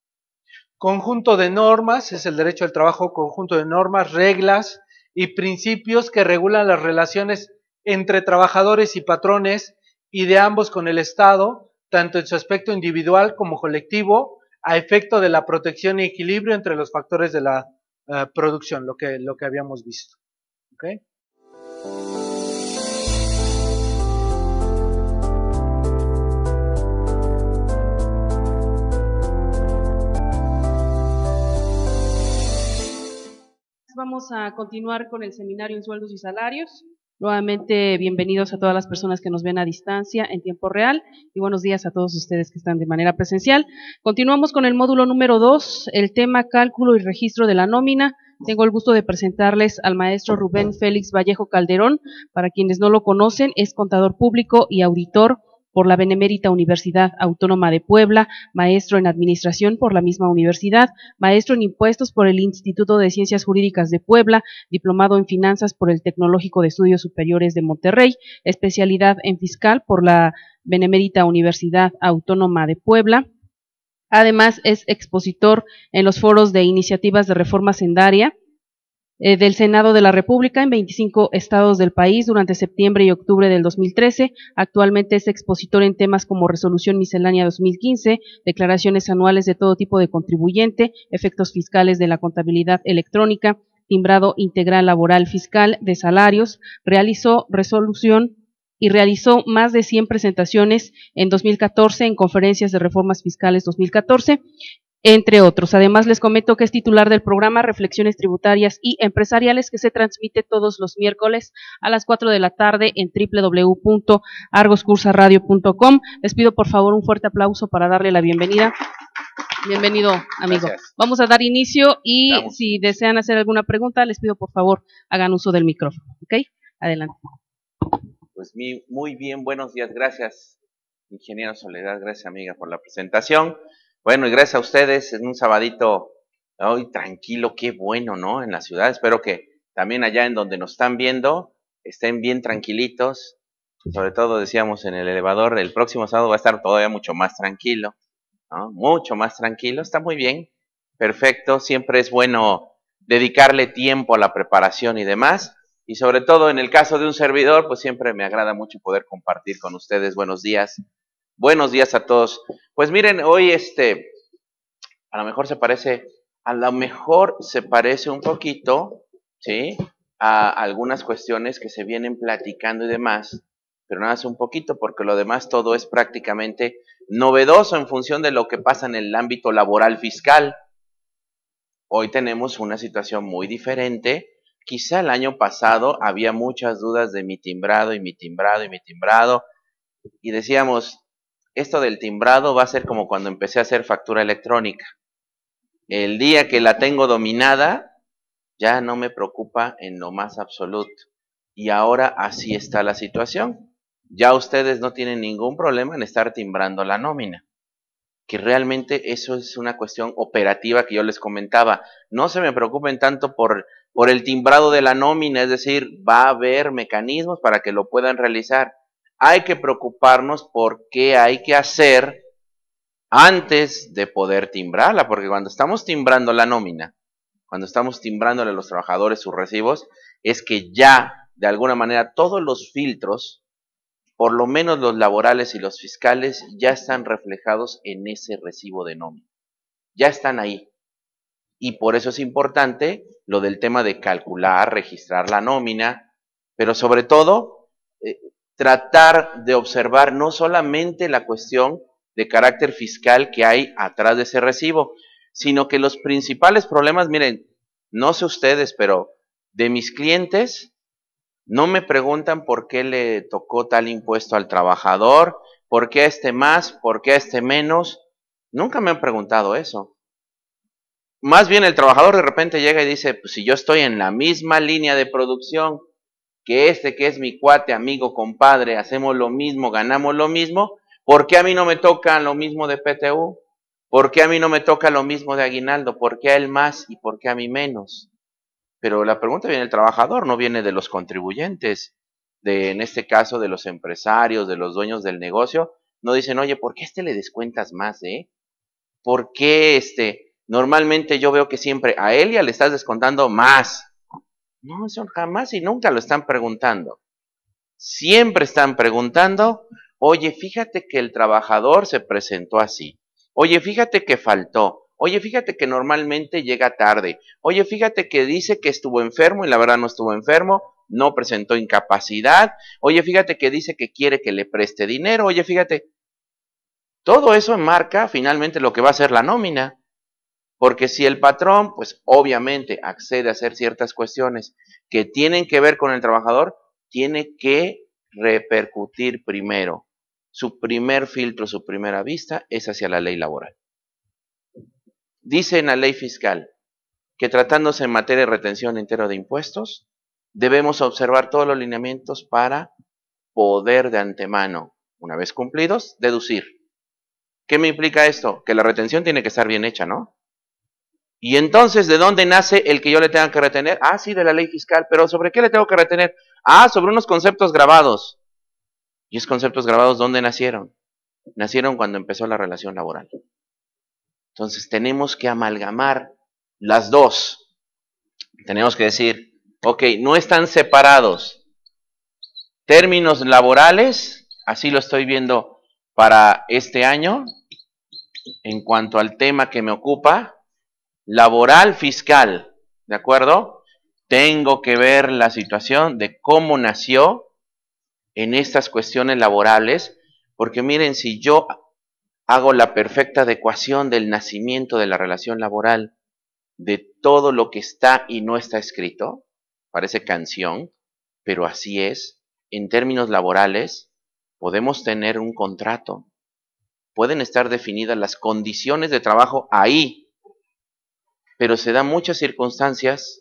Conjunto de normas, es el derecho del trabajo, conjunto de normas, reglas y principios que regulan las relaciones entre trabajadores y patrones y de ambos con el Estado, tanto en su aspecto individual como colectivo, a efecto de la protección y equilibrio entre los factores de la producción, lo que habíamos visto. ¿Okay? Vamos a continuar con el seminario en sueldos y salarios. Nuevamente, bienvenidos a todas las personas que nos ven a distancia en tiempo real y buenos días a todos ustedes que están de manera presencial. Continuamos con el módulo número 2, el tema cálculo y registro de la nómina. Tengo el gusto de presentarles al maestro Rubén Félix Vallejo Calderón. Para quienes no lo conocen, es contador público y auditor por la Benemérita Universidad Autónoma de Puebla, maestro en Administración por la misma universidad, maestro en Impuestos por el Instituto de Ciencias Jurídicas de Puebla, diplomado en Finanzas por el Tecnológico de Estudios Superiores de Monterrey, especialidad en Fiscal por la Benemérita Universidad Autónoma de Puebla. Además, es expositor en los foros de iniciativas de reforma hacendaria del Senado de la República en 25 estados del país durante septiembre y octubre del 2013. Actualmente es expositor en temas como Resolución Miscelánea 2015, declaraciones anuales de todo tipo de contribuyente, efectos fiscales de la contabilidad electrónica, timbrado integral laboral fiscal de salarios, realizó más de 100 presentaciones en 2014 en conferencias de reformas fiscales 2014, entre otros. Además, les comento que es titular del programa Reflexiones Tributarias y Empresariales, que se transmite todos los miércoles a las 4 de la tarde en www.argoscursaradio.com. Les pido por favor un fuerte aplauso para darle la bienvenida. Bienvenido, amigo. Gracias. Vamos a dar inicio y si desean hacer alguna pregunta, les pido por favor hagan uso del micrófono. ¿Ok? Adelante. Pues muy bien, buenos días. Gracias, ingeniero Soledad. Gracias, amiga, por la presentación. Bueno, y gracias a ustedes en un sabadito hoy tranquilo, qué bueno, ¿no? En la ciudad. Espero que también allá en donde nos están viendo estén bien tranquilitos. Sobre todo, decíamos en el elevador, el próximo sábado va a estar todavía mucho más tranquilo, ¿no? Mucho más tranquilo. Está muy bien, perfecto. Siempre es bueno dedicarle tiempo a la preparación y demás. Y sobre todo en el caso de un servidor, pues siempre me agrada mucho poder compartir con ustedes. Buenos días. Buenos días a todos. Pues miren, hoy a lo mejor se parece un poquito, ¿sí? A algunas cuestiones que se vienen platicando y demás, pero nada más un poquito, porque lo demás todo es prácticamente novedoso en función de lo que pasa en el ámbito laboral fiscal. Hoy tenemos una situación muy diferente. Quizá el año pasado había muchas dudas de mi timbrado y decíamos, esto del timbrado va a ser como cuando empecé a hacer factura electrónica. El día que la tengo dominada, ya no me preocupa en lo más absoluto. Y ahora así está la situación. Ya ustedes no tienen ningún problema en estar timbrando la nómina. Que realmente eso es una cuestión operativa que yo les comentaba. No se me preocupen tanto por el timbrado de la nómina, es decir, va a haber mecanismos para que lo puedan realizar. Hay que preocuparnos por qué hay que hacer antes de poder timbrarla, porque cuando estamos timbrando la nómina, cuando estamos timbrándole a los trabajadores sus recibos, es que ya, de alguna manera, todos los filtros, por lo menos los laborales y los fiscales, ya están reflejados en ese recibo de nómina. Ya están ahí. Y por eso es importante lo del tema de calcular, registrar la nómina, pero sobre todo, tratar de observar no solamente la cuestión de carácter fiscal que hay atrás de ese recibo, sino que los principales problemas, miren, no sé ustedes, pero de mis clientes no me preguntan por qué le tocó tal impuesto al trabajador, por qué a este más, por qué a este menos. Nunca me han preguntado eso. Más bien el trabajador de repente llega y dice, pues si yo estoy en la misma línea de producción que que es mi cuate, amigo, compadre, hacemos lo mismo, ganamos lo mismo, ¿por qué a mí no me toca lo mismo de PTU? ¿Por qué a mí no me toca lo mismo de aguinaldo? ¿Por qué a él más y por qué a mí menos? Pero la pregunta viene del trabajador, no viene de los contribuyentes, en este caso de los empresarios, de los dueños del negocio. No dicen, oye, ¿por qué a este le descuentas más, ¿Por qué normalmente yo veo que siempre a Elia le estás descontando más? No, eso jamás y nunca lo están preguntando. Siempre están preguntando, oye, fíjate que el trabajador se presentó así. Oye, fíjate que faltó. Oye, fíjate que normalmente llega tarde. Oye, fíjate que dice que estuvo enfermo y la verdad no estuvo enfermo, no presentó incapacidad. Oye, fíjate que dice que quiere que le preste dinero. Oye, fíjate, todo eso enmarca finalmente lo que va a ser la nómina. Porque si el patrón, pues obviamente accede a hacer ciertas cuestiones que tienen que ver con el trabajador, tiene que repercutir primero. Su primer filtro, su primera vista es hacia la ley laboral. Dice en la ley fiscal que tratándose en materia de retención entera de impuestos, debemos observar todos los lineamientos para poder de antemano, una vez cumplidos, deducir. ¿Qué me implica esto? Que la retención tiene que estar bien hecha, ¿no? Y entonces, ¿de dónde nace el que yo le tenga que retener? Ah, sí, de la ley fiscal, pero ¿sobre qué le tengo que retener? Ah, sobre unos conceptos grabados. ¿Y esos conceptos grabados dónde nacieron? Nacieron cuando empezó la relación laboral. Entonces, tenemos que amalgamar las dos. Tenemos que decir, ok, no están separados. Términos laborales, así lo estoy viendo para este año, en cuanto al tema que me ocupa, laboral fiscal, ¿de acuerdo? Tengo que ver la situación de cómo nació en estas cuestiones laborales, porque miren, si yo hago la perfecta adecuación del nacimiento de la relación laboral, de todo lo que está y no está escrito, parece canción, pero así es, en términos laborales, podemos tener un contrato, pueden estar definidas las condiciones de trabajo ahí, pero se dan muchas circunstancias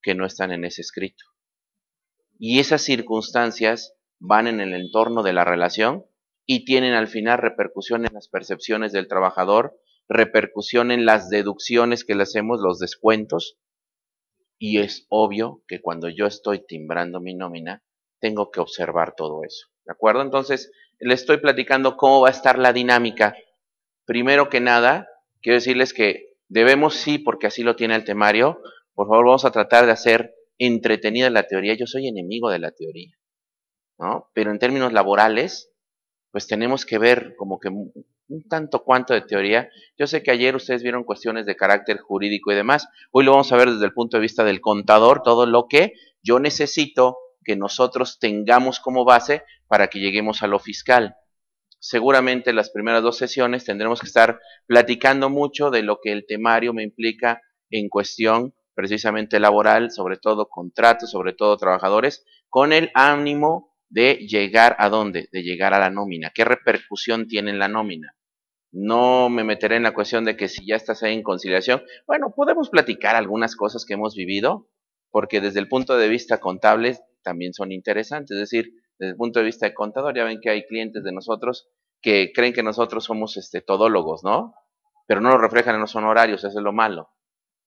que no están en ese escrito. Y esas circunstancias van en el entorno de la relación y tienen al final repercusión en las percepciones del trabajador, repercusión en las deducciones que le hacemos, los descuentos. Y es obvio que cuando yo estoy timbrando mi nómina, tengo que observar todo eso. ¿De acuerdo? Entonces, le estoy platicando cómo va a estar la dinámica. Primero que nada, quiero decirles que debemos, sí, porque así lo tiene el temario, por favor vamos a tratar de hacer entretenida la teoría. Yo soy enemigo de la teoría, ¿no? Pero en términos laborales, pues tenemos que ver como que un tanto cuanto de teoría. Yo sé que ayer ustedes vieron cuestiones de carácter jurídico y demás. Hoy lo vamos a ver desde el punto de vista del contador, todo lo que yo necesito que nosotros tengamos como base para que lleguemos a lo fiscal. Seguramente las primeras 2 sesiones tendremos que estar platicando mucho de lo que el temario me implica en cuestión precisamente laboral, sobre todo contratos, sobre todo trabajadores, con el ánimo de llegar a dónde, de llegar a la nómina. ¿Qué repercusión tiene en la nómina? No me meteré en la cuestión de que si ya estás ahí en conciliación, bueno, podemos platicar algunas cosas que hemos vivido, porque desde el punto de vista contable también son interesantes, es decir, desde el punto de vista de contador, ya ven que hay clientes de nosotros que creen que nosotros somos todólogos, ¿no? Pero no lo reflejan en los honorarios, eso es lo malo,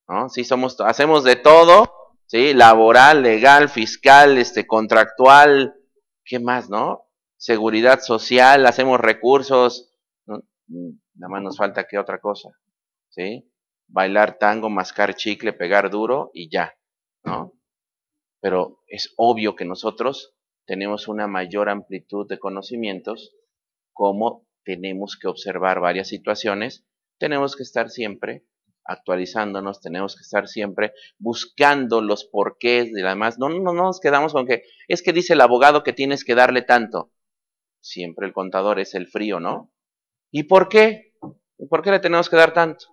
¿no? Sí, hacemos de todo, ¿sí? Laboral, legal, fiscal, contractual, ¿qué más, no? Seguridad social, hacemos recursos, ¿no? Nada más nos falta que otra cosa, ¿sí? Bailar tango, mascar chicle, pegar duro y ya, ¿no? Pero es obvio que nosotros tenemos una mayor amplitud de conocimientos, como tenemos que observar varias situaciones, tenemos que estar siempre actualizándonos, tenemos que estar siempre buscando los porqués y demás. No nos quedamos con que, es que dice el abogado que tienes que darle tanto. Siempre el contador es el frío, ¿no? ¿Y por qué? ¿Y por qué le tenemos que dar tanto?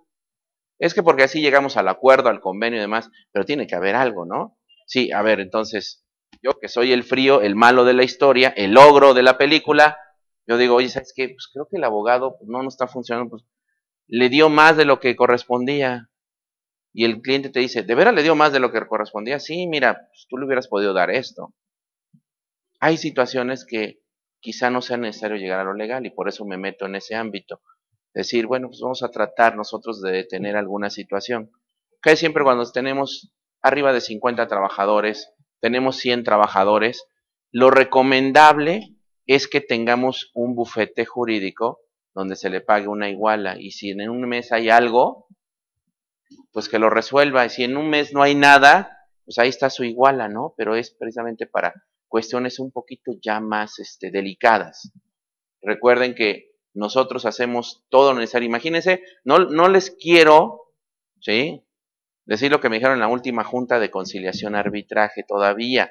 Es que porque así llegamos al acuerdo, al convenio y demás, pero tiene que haber algo, ¿no? Sí, a ver, entonces, yo que soy el frío, el malo de la historia, el ogro de la película, yo digo, oye, ¿sabes qué? Pues creo que el abogado pues, no está funcionando, pues le dio más de lo que correspondía. Y el cliente te dice, ¿de veras le dio más de lo que correspondía? Sí, mira, pues, tú le hubieras podido dar esto. Hay situaciones que quizá no sea necesario llegar a lo legal y por eso me meto en ese ámbito. Decir, bueno, pues vamos a tratar nosotros de detener alguna situación. Casi siempre cuando tenemos arriba de 50 trabajadores, tenemos 100 trabajadores, lo recomendable es que tengamos un bufete jurídico donde se le pague una iguala y si en un mes hay algo, pues que lo resuelva. Y si en un mes no hay nada, pues ahí está su iguala, ¿no? Pero es precisamente para cuestiones un poquito ya más delicadas. Recuerden que nosotros hacemos todo lo necesario. Imagínense, no les quiero, ¿sí? Decir lo que me dijeron en la última junta de conciliación arbitraje todavía,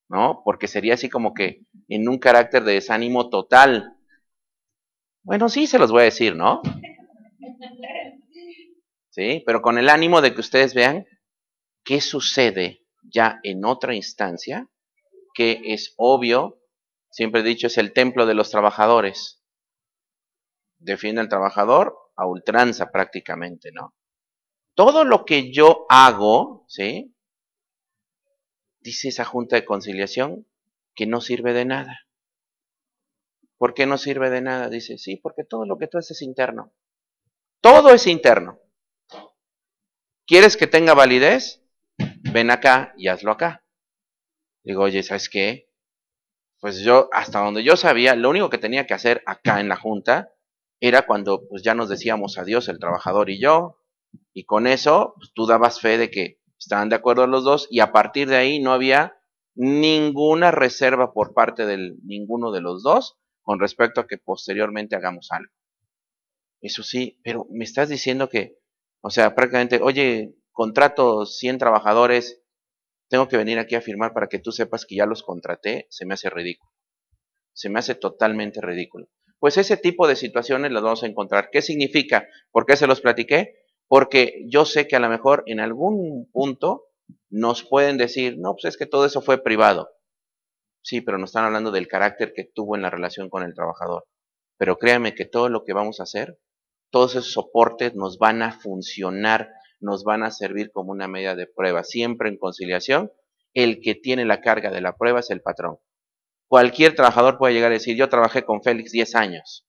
¿no? Porque sería así como que en un carácter de desánimo total. Bueno, sí, se los voy a decir, ¿no? Sí, pero con el ánimo de que ustedes vean qué sucede ya en otra instancia, que es obvio, siempre he dicho, es el templo de los trabajadores. Defiende al trabajador a ultranza prácticamente, ¿no? Todo lo que yo hago, ¿sí? Dice esa junta de conciliación que no sirve de nada. ¿Por qué no sirve de nada? Dice, sí, porque todo lo que tú haces es interno. Todo es interno. ¿Quieres que tenga validez? Ven acá y hazlo acá. Digo, oye, ¿sabes qué? Pues yo, hasta donde yo sabía, lo único que tenía que hacer acá en la junta era cuando pues ya nos decíamos adiós el trabajador y yo, y con eso pues, tú dabas fe de que estaban de acuerdo los dos y a partir de ahí no había ninguna reserva por parte de ninguno de los dos con respecto a que posteriormente hagamos algo. Eso sí, pero me estás diciendo que, o sea, prácticamente, oye, contrato 100 trabajadores, tengo que venir aquí a firmar para que tú sepas que ya los contraté, se me hace ridículo. Se me hace totalmente ridículo. Pues ese tipo de situaciones las vamos a encontrar. ¿Qué significa? ¿Por qué se los platiqué? Porque yo sé que a lo mejor en algún punto nos pueden decir, no, pues es que todo eso fue privado. Sí, pero nos están hablando del carácter que tuvo en la relación con el trabajador. Pero créanme que todo lo que vamos a hacer, todos esos soportes nos van a funcionar, nos van a servir como una medida de prueba. Siempre en conciliación, el que tiene la carga de la prueba es el patrón. Cualquier trabajador puede llegar a decir, yo trabajé con Félix 10 años.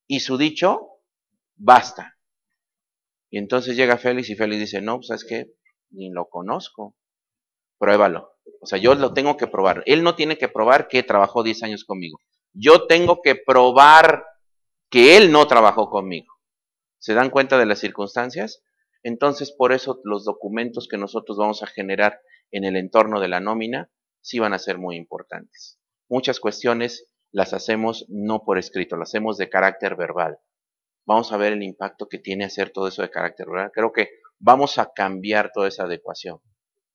Y su dicho, basta. Y entonces llega Félix y Félix dice, no, pues ¿sabes qué? Ni lo conozco. Pruébalo. O sea, yo lo tengo que probar. Él no tiene que probar que trabajó 10 años conmigo. Yo tengo que probar que él no trabajó conmigo. ¿Se dan cuenta de las circunstancias? Entonces, por eso los documentos que nosotros vamos a generar en el entorno de la nómina sí van a ser muy importantes. Muchas cuestiones las hacemos no por escrito, las hacemos de carácter verbal. Vamos a ver el impacto que tiene hacer todo eso de carácter verbal. Creo que vamos a cambiar toda esa adecuación.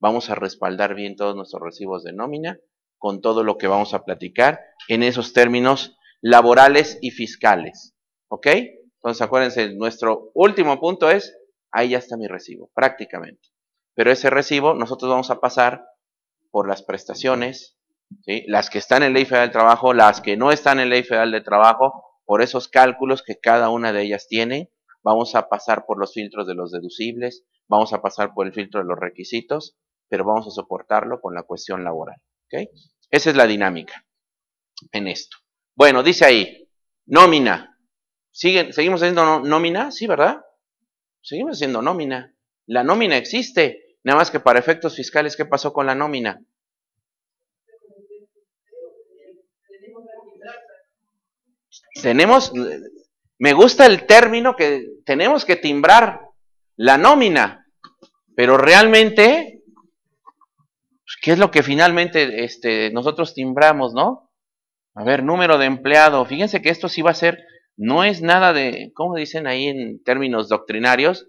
Vamos a respaldar bien todos nuestros recibos de nómina con todo lo que vamos a platicar en esos términos laborales y fiscales. ¿Ok? Entonces acuérdense, nuestro último punto es, ahí ya está mi recibo, prácticamente. Pero ese recibo nosotros vamos a pasar por las prestaciones, ¿sí? Las que están en Ley Federal del Trabajo, las que no están en Ley Federal del Trabajo, por esos cálculos que cada una de ellas tiene, vamos a pasar por los filtros de los deducibles, vamos a pasar por el filtro de los requisitos, pero vamos a soportarlo con la cuestión laboral. ¿Okay? Esa es la dinámica en esto. Bueno, dice ahí, nómina. ¿Seguimos haciendo nómina? Sí, ¿verdad? Seguimos haciendo nómina. La nómina existe, nada más que para efectos fiscales, ¿qué pasó con la nómina? Me gusta el término que tenemos que timbrar la nómina, pero realmente, pues, ¿qué es lo que finalmente nosotros timbramos, no? A ver, número de empleado. Fíjense que esto sí va a ser, no es nada de, ¿cómo dicen ahí en términos doctrinarios?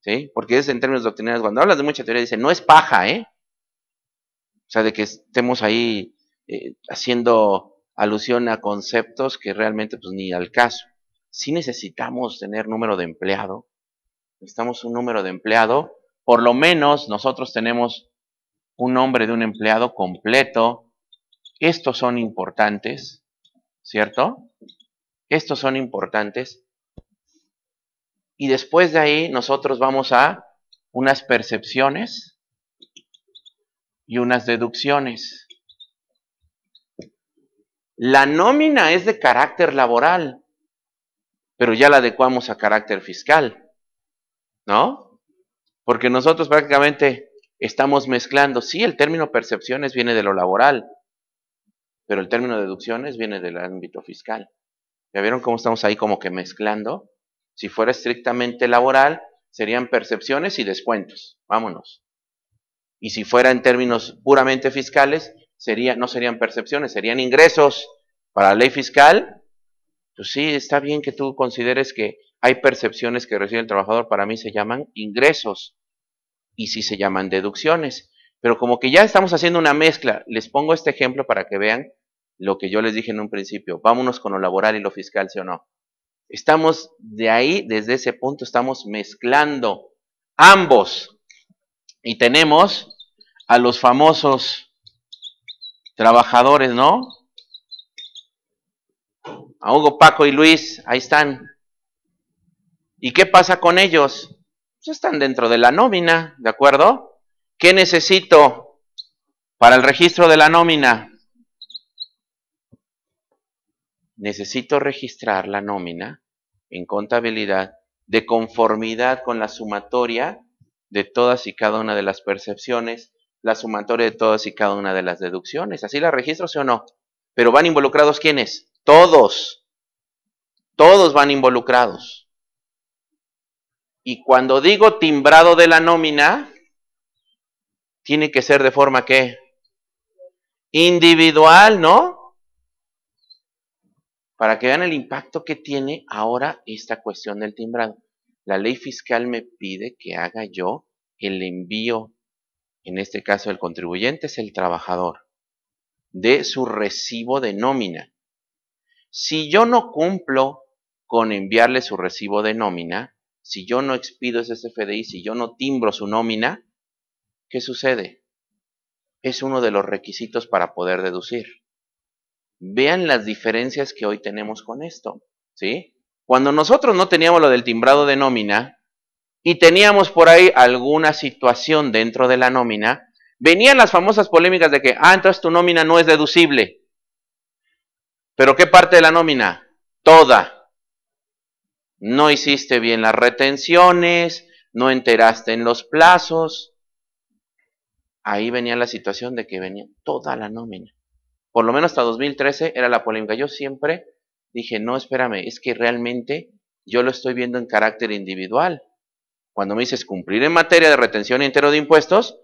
¿Sí? Porque es en términos doctrinarios, cuando hablas de mucha teoría, dicen, no es paja, ¿eh? O sea, de que estemos ahí haciendo alusión a conceptos que realmente pues ni al caso. Sí necesitamos tener número de empleado, necesitamos un número de empleado, por lo menos nosotros tenemos un nombre de un empleado completo. Estos son importantes, ¿cierto? Estos son importantes. Y después de ahí nosotros vamos a unas percepciones y unas deducciones. La nómina es de carácter laboral, pero ya la adecuamos a carácter fiscal, ¿no? Porque nosotros prácticamente estamos mezclando, sí, el término percepciones viene de lo laboral, pero el término deducciones viene del ámbito fiscal. ¿Ya vieron cómo estamos ahí como que mezclando? Si fuera estrictamente laboral, serían percepciones y descuentos, vámonos. Y si fuera en términos puramente fiscales, no serían percepciones, serían ingresos. Para la ley fiscal, pues sí, está bien que tú consideres que hay percepciones que recibe el trabajador, para mí se llaman ingresos, y sí se llaman deducciones. Pero como que ya estamos haciendo una mezcla, les pongo este ejemplo para que vean lo que yo les dije en un principio. Vámonos con lo laboral y lo fiscal, ¿sí o no? Estamos de ahí, desde ese punto, estamos mezclando ambos. Y tenemos a los famosos trabajadores, ¿no? A Hugo, Paco y Luis, ahí están. ¿Y qué pasa con ellos? Pues están dentro de la nómina, ¿de acuerdo? ¿Qué necesito para el registro de la nómina? Necesito registrar la nómina en contabilidad de conformidad con la sumatoria de todas y cada una de las percepciones, la sumatoria de todas y cada una de las deducciones. ¿Así la registro, sí o no? Pero van involucrados ¿quiénes? Todos. Todos van involucrados. Y cuando digo timbrado de la nómina, tiene que ser de forma ¿qué? Individual, ¿no? Para que vean el impacto que tiene ahora esta cuestión del timbrado. La ley fiscal me pide que haga yo el envío, en este caso el contribuyente es el trabajador, de su recibo de nómina. Si yo no cumplo con enviarle su recibo de nómina, si yo no expido ese CFDI, si yo no timbro su nómina, ¿qué sucede? Es uno de los requisitos para poder deducir. Vean las diferencias que hoy tenemos con esto, ¿sí? Cuando nosotros no teníamos lo del timbrado de nómina y teníamos por ahí alguna situación dentro de la nómina, venían las famosas polémicas de que, entonces tu nómina no es deducible. ¿Pero qué parte de la nómina? Toda. No hiciste bien las retenciones, no enteraste en los plazos. Ahí venía la situación de que venía toda la nómina. Por lo menos hasta 2013 era la polémica. Yo siempre dije, no, espérame, es que realmente yo lo estoy viendo en carácter individual. Cuando me dices cumplir en materia de retención y entero de impuestos,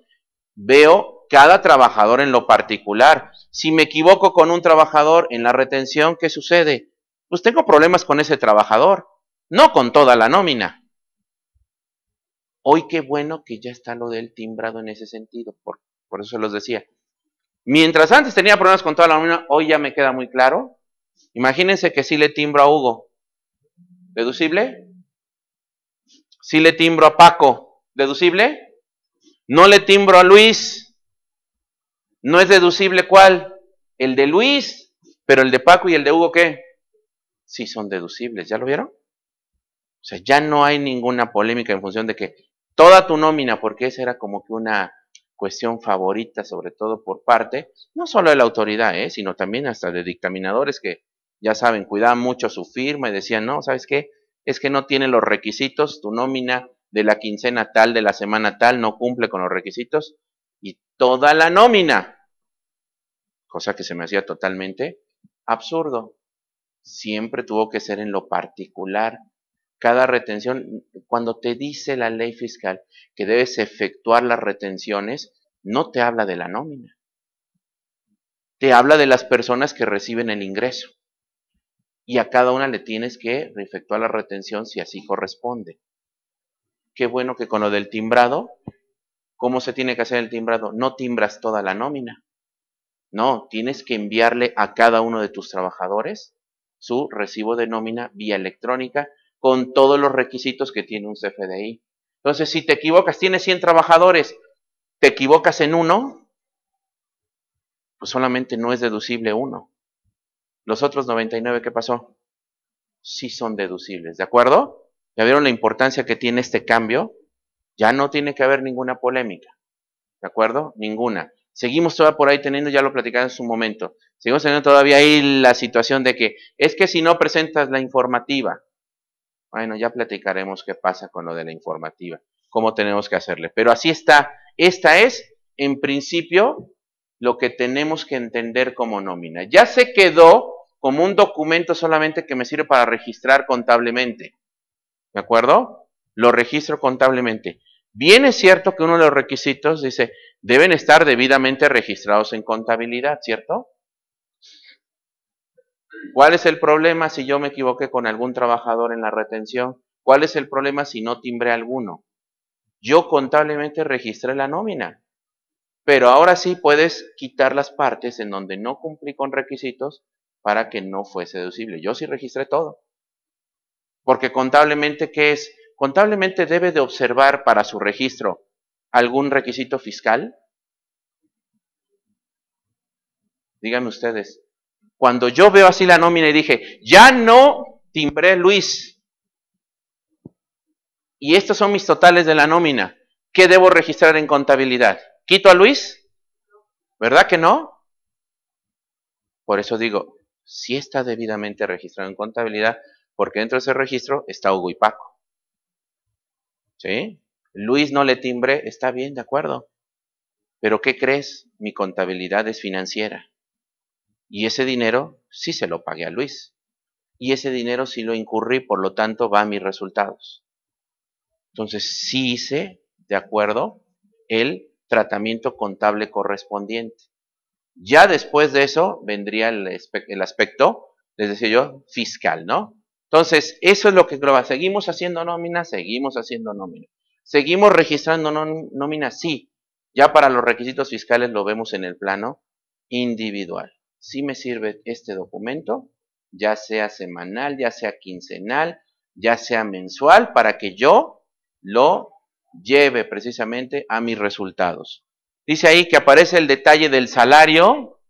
veo cada trabajador en lo particular. Si me equivoco con un trabajador en la retención, ¿qué sucede? Pues tengo problemas con ese trabajador, no con toda la nómina. Hoy qué bueno que ya está lo del timbrado en ese sentido, por eso se los decía. Mientras antes tenía problemas con toda la nómina, hoy ya me queda muy claro. Imagínense que sí le timbro a Hugo, ¿deducible? Sí le timbro a Paco, ¿deducible? No le timbro a Luis, ¿no es deducible cuál? El de Luis, pero el de Paco y el de Hugo, ¿qué? Sí son deducibles, ¿ya lo vieron? O sea, ya no hay ninguna polémica en función de que toda tu nómina, porque esa era como que una cuestión favorita, sobre todo por parte, no solo de la autoridad, sino también hasta de dictaminadores que, ya saben, cuidaban mucho su firma y decían, no, ¿sabes qué? Es que no tiene los requisitos, tu nómina de la quincena tal, de la semana tal, no cumple con los requisitos, y toda la nómina, cosa que se me hacía totalmente absurdo. Siempre tuvo que ser en lo particular. Cada retención, cuando te dice la ley fiscal que debes efectuar las retenciones, no te habla de la nómina. Te habla de las personas que reciben el ingreso. Y a cada una le tienes que efectuar la retención si así corresponde. Qué bueno que con lo del timbrado, ¿cómo se tiene que hacer el timbrado? No timbras toda la nómina. No, tienes que enviarle a cada uno de tus trabajadores su recibo de nómina vía electrónica con todos los requisitos que tiene un CFDI. Entonces, si te equivocas, tienes 100 trabajadores, te equivocas en uno, pues solamente no es deducible uno. Los otros 99, ¿qué pasó? Sí son deducibles, ¿de acuerdo? ¿Ya vieron la importancia que tiene este cambio? Ya no tiene que haber ninguna polémica, ¿de acuerdo? Ninguna. Seguimos todavía por ahí teniendo, ya lo platicaba en su momento, seguimos teniendo todavía ahí la situación de que es que si no presentas la informativa, bueno, ya platicaremos qué pasa con lo de la informativa, cómo tenemos que hacerle. Pero así está. Esta es, en principio, lo que tenemos que entender como nómina. Ya se quedó como un documento solamente que me sirve para registrar contablemente. ¿De acuerdo? Lo registro contablemente. Bien es cierto que uno de los requisitos dice, deben estar debidamente registrados en contabilidad, ¿cierto? ¿Cuál es el problema si yo me equivoqué con algún trabajador en la retención? ¿Cuál es el problema si no timbré alguno? Yo contablemente registré la nómina, pero ahora sí puedes quitar las partes en donde no cumplí con requisitos para que no fuese deducible. Yo sí registré todo. Porque contablemente, ¿qué es? Contablemente debe de observar para su registro algún requisito fiscal. Díganme ustedes. Cuando yo veo así la nómina y dije, ya no timbré Luis, y estos son mis totales de la nómina, ¿qué debo registrar en contabilidad? ¿Quito a Luis? ¿Verdad que no? Por eso digo, sí está debidamente registrado en contabilidad, porque dentro de ese registro está Hugo y Paco. ¿Sí? Luis no le timbré, está bien, de acuerdo. Pero ¿qué crees? Mi contabilidad es financiera. Y ese dinero sí se lo pagué a Luis. Y ese dinero sí lo incurrí, por lo tanto va a mis resultados. Entonces sí hice, de acuerdo, el tratamiento contable correspondiente. Ya después de eso vendría el aspecto, les decía yo, fiscal, ¿no? Entonces, eso es lo que engloba. ¿Seguimos haciendo nómina? Seguimos haciendo nómina. ¿Seguimos registrando nómina? Sí. Ya para los requisitos fiscales lo vemos en el plano individual. Sí me sirve este documento, ya sea semanal, ya sea quincenal, ya sea mensual, para que yo lo lleve precisamente a mis resultados. Dice ahí que aparece el detalle del salario,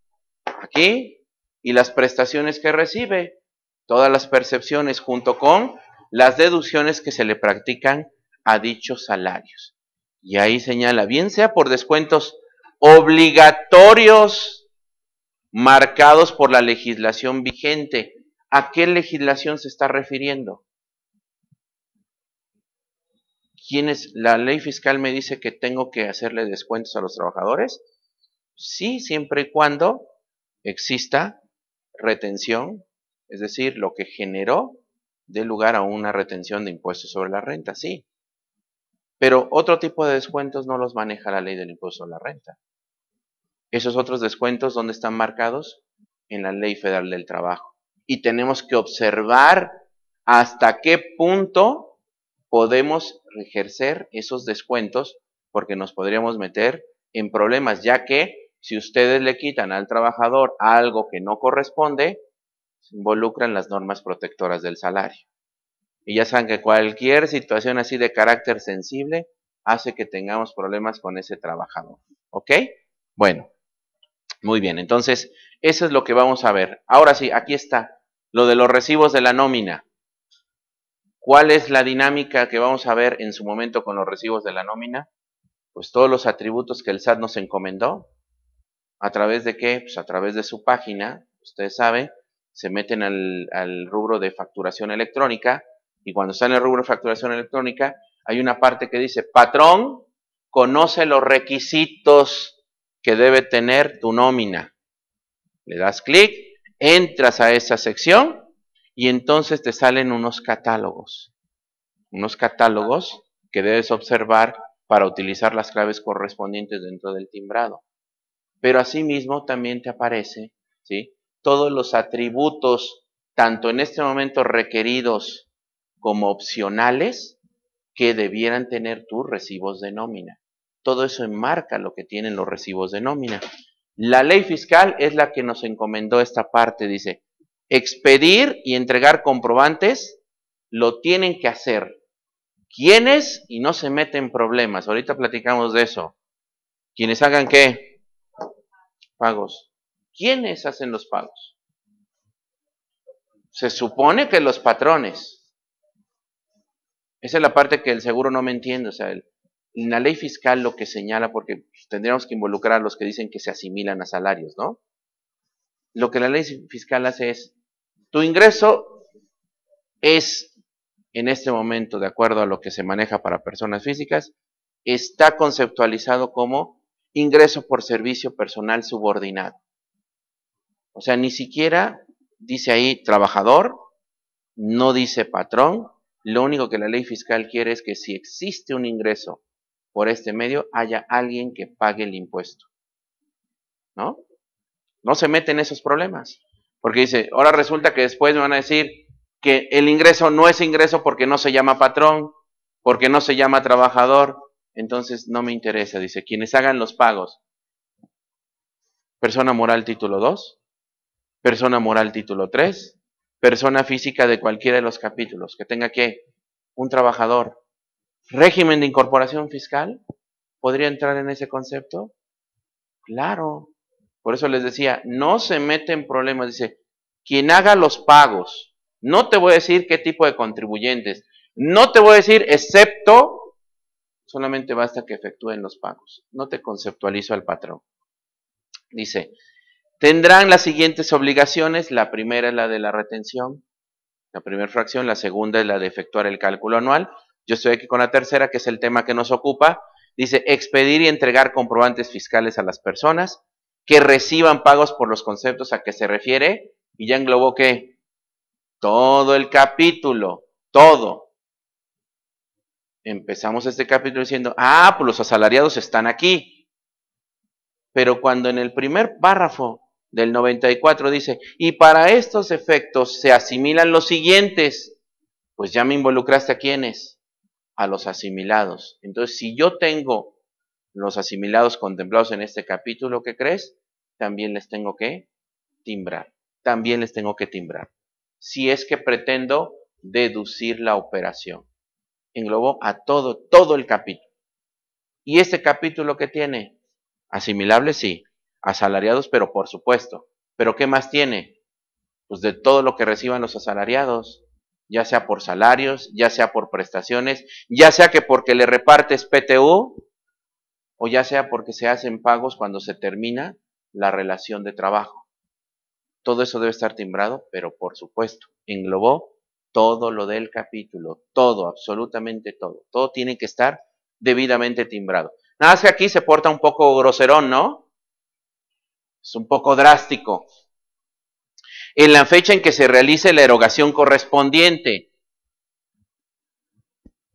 aquí, y las prestaciones que recibe, todas las percepciones junto con las deducciones que se le practican a dichos salarios. Y ahí señala, bien sea por descuentos obligatorios marcados por la legislación vigente. ¿A qué legislación se está refiriendo? ¿La ley fiscal me dice que tengo que hacerle descuentos a los trabajadores? Sí, siempre y cuando exista retención, es decir, lo que generó dé lugar a una retención de impuestos sobre la renta, sí. Pero otro tipo de descuentos no los maneja la ley del impuesto sobre la renta. Esos otros descuentos, ¿dónde están marcados? En la Ley Federal del Trabajo. Y tenemos que observar hasta qué punto podemos ejercer esos descuentos, porque nos podríamos meter en problemas, ya que si ustedes le quitan al trabajador algo que no corresponde, se involucran las normas protectoras del salario. Y ya saben que cualquier situación así de carácter sensible hace que tengamos problemas con ese trabajador. ¿Ok? Bueno, muy bien. Entonces, eso es lo que vamos a ver. Ahora sí, aquí está lo de los recibos de la nómina. ¿Cuál es la dinámica que vamos a ver en su momento con los recibos de la nómina? Pues todos los atributos que el SAT nos encomendó. ¿A través de qué? Pues a través de su página, ustedes saben, se meten al rubro de facturación electrónica, y cuando está en el rubro de facturación electrónica, hay una parte que dice, patrón, conoce los requisitos que debe tener tu nómina. Le das clic, entras a esa sección, y entonces te salen unos catálogos que debes observar para utilizar las claves correspondientes dentro del timbrado. Pero asimismo también te aparece, ¿sí?, todos los atributos, tanto en este momento requeridos como opcionales, que debieran tener tus recibos de nómina. Todo eso enmarca lo que tienen los recibos de nómina. La ley fiscal es la que nos encomendó esta parte, dice, expedir y entregar comprobantes lo tienen que hacer. ¿Quiénes? Y no se meten en problemas. Ahorita platicamos de eso. ¿Quiénes hagan qué? Pagos. ¿Quiénes hacen los pagos? Se supone que los patrones. Esa es la parte que el seguro no me entiende. O sea, en la ley fiscal lo que señala, porque tendríamos que involucrar a los que dicen que se asimilan a salarios, ¿no? Lo que la ley fiscal hace es, tu ingreso es, en este momento, de acuerdo a lo que se maneja para personas físicas, está conceptualizado como ingreso por servicio personal subordinado. O sea, ni siquiera dice ahí trabajador, no dice patrón. Lo único que la ley fiscal quiere es que si existe un ingreso por este medio, haya alguien que pague el impuesto. ¿No? No se mete en esos problemas. Porque dice, ahora resulta que después me van a decir que el ingreso no es ingreso porque no se llama patrón, porque no se llama trabajador. Entonces no me interesa. Dice, quienes hagan los pagos. Persona moral título 2, persona moral título 3, persona física de cualquiera de los capítulos, que tenga que un trabajador. ¿Régimen de incorporación fiscal? ¿Podría entrar en ese concepto? Claro. Por eso les decía, no se mete en problemas. Dice, quien haga los pagos, no te voy a decir qué tipo de contribuyentes, no te voy a decir excepto, solamente basta que efectúen los pagos. No te conceptualizo al patrón. Dice, tendrán las siguientes obligaciones. La primera es la de la retención, la primera fracción. La segunda es la de efectuar el cálculo anual. Yo estoy aquí con la tercera, que es el tema que nos ocupa. Dice, expedir y entregar comprobantes fiscales a las personas que reciban pagos por los conceptos a que se refiere. Y ya englobó ¿qué? Todo el capítulo, todo. Empezamos este capítulo diciendo, pues los asalariados están aquí. Pero cuando en el primer párrafo del 94 dice, y para estos efectos se asimilan los siguientes, pues ya me involucraste a quiénes, a los asimilados. Entonces, si yo tengo los asimilados contemplados en este capítulo, ¿qué crees? También les tengo que timbrar. También les tengo que timbrar. Si es que pretendo deducir la operación. Englobó a todo el capítulo. ¿Y este capítulo qué tiene? Asimilables, sí. Asalariados, pero por supuesto. ¿Pero qué más tiene? Pues de todo lo que reciban los asalariados, ya sea por salarios, ya sea por prestaciones, ya sea que porque le repartes PTU, o ya sea porque se hacen pagos cuando se termina la relación de trabajo. Todo eso debe estar timbrado, pero por supuesto, englobó todo lo del capítulo, todo, absolutamente todo. Todo tiene que estar debidamente timbrado. Nada más que aquí se porta un poco groserón, ¿no? Es un poco drástico. En la fecha en que se realice la erogación correspondiente.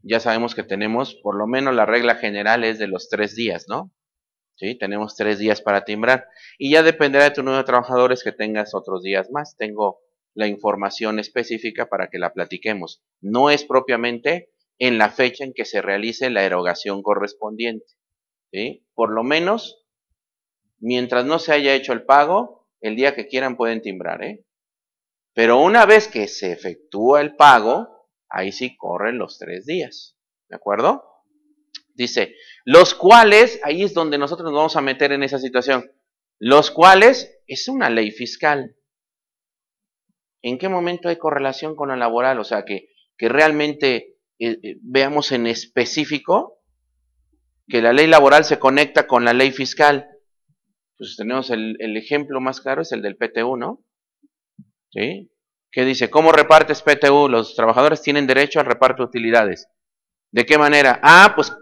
Ya sabemos que tenemos, por lo menos la regla general es de los 3 días, ¿no? ¿Sí? Tenemos 3 días para timbrar. Y ya dependerá de tu número de trabajadores que tengas otros días más. Tengo la información específica para que la platiquemos. No es propiamente en la fecha en que se realice la erogación correspondiente. ¿Sí? Por lo menos, mientras no se haya hecho el pago, el día que quieran pueden timbrar, ¿eh? Pero una vez que se efectúa el pago, ahí sí corren los 3 días. ¿De acuerdo? Dice, los cuales, ahí es donde nosotros nos vamos a meter en esa situación. Los cuales es una ley fiscal. ¿En qué momento hay correlación con la laboral? O sea, que realmente veamos en específico que la ley laboral se conecta con la ley fiscal. Pues tenemos el ejemplo más claro, es el del PTU, ¿no? ¿Sí? ¿Qué dice? ¿Cómo repartes PTU? Los trabajadores tienen derecho al reparto de utilidades. ¿De qué manera? Pues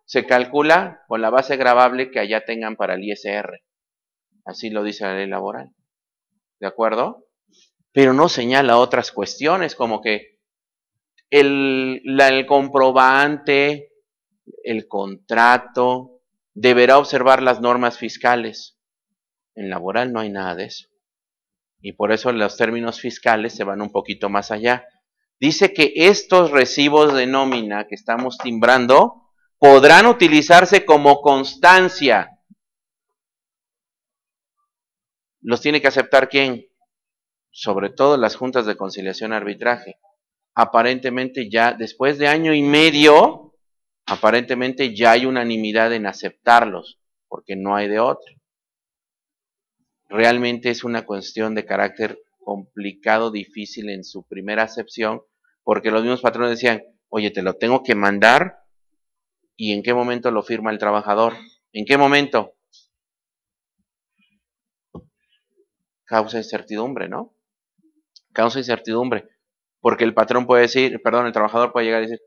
se calcula con la base gravable que allá tengan para el ISR. Así lo dice la ley laboral. ¿De acuerdo? Pero no señala otras cuestiones como que el comprobante, el contrato, deberá observar las normas fiscales. En laboral no hay nada de eso. Y por eso los términos fiscales se van un poquito más allá. Dice que estos recibos de nómina que estamos timbrando podrán utilizarse como constancia. ¿Los tiene que aceptar quién? Sobre todo las juntas de conciliación y arbitraje. Aparentemente ya, después de año y medio, aparentemente ya hay unanimidad en aceptarlos, porque no hay de otro. Realmente es una cuestión de carácter complicado, difícil en su primera acepción, porque los mismos patrones decían, oye, te lo tengo que mandar, ¿y en qué momento lo firma el trabajador? ¿En qué momento? Causa incertidumbre, ¿no? Causa incertidumbre, porque el patrón puede decir, perdón, el trabajador puede llegar y decir,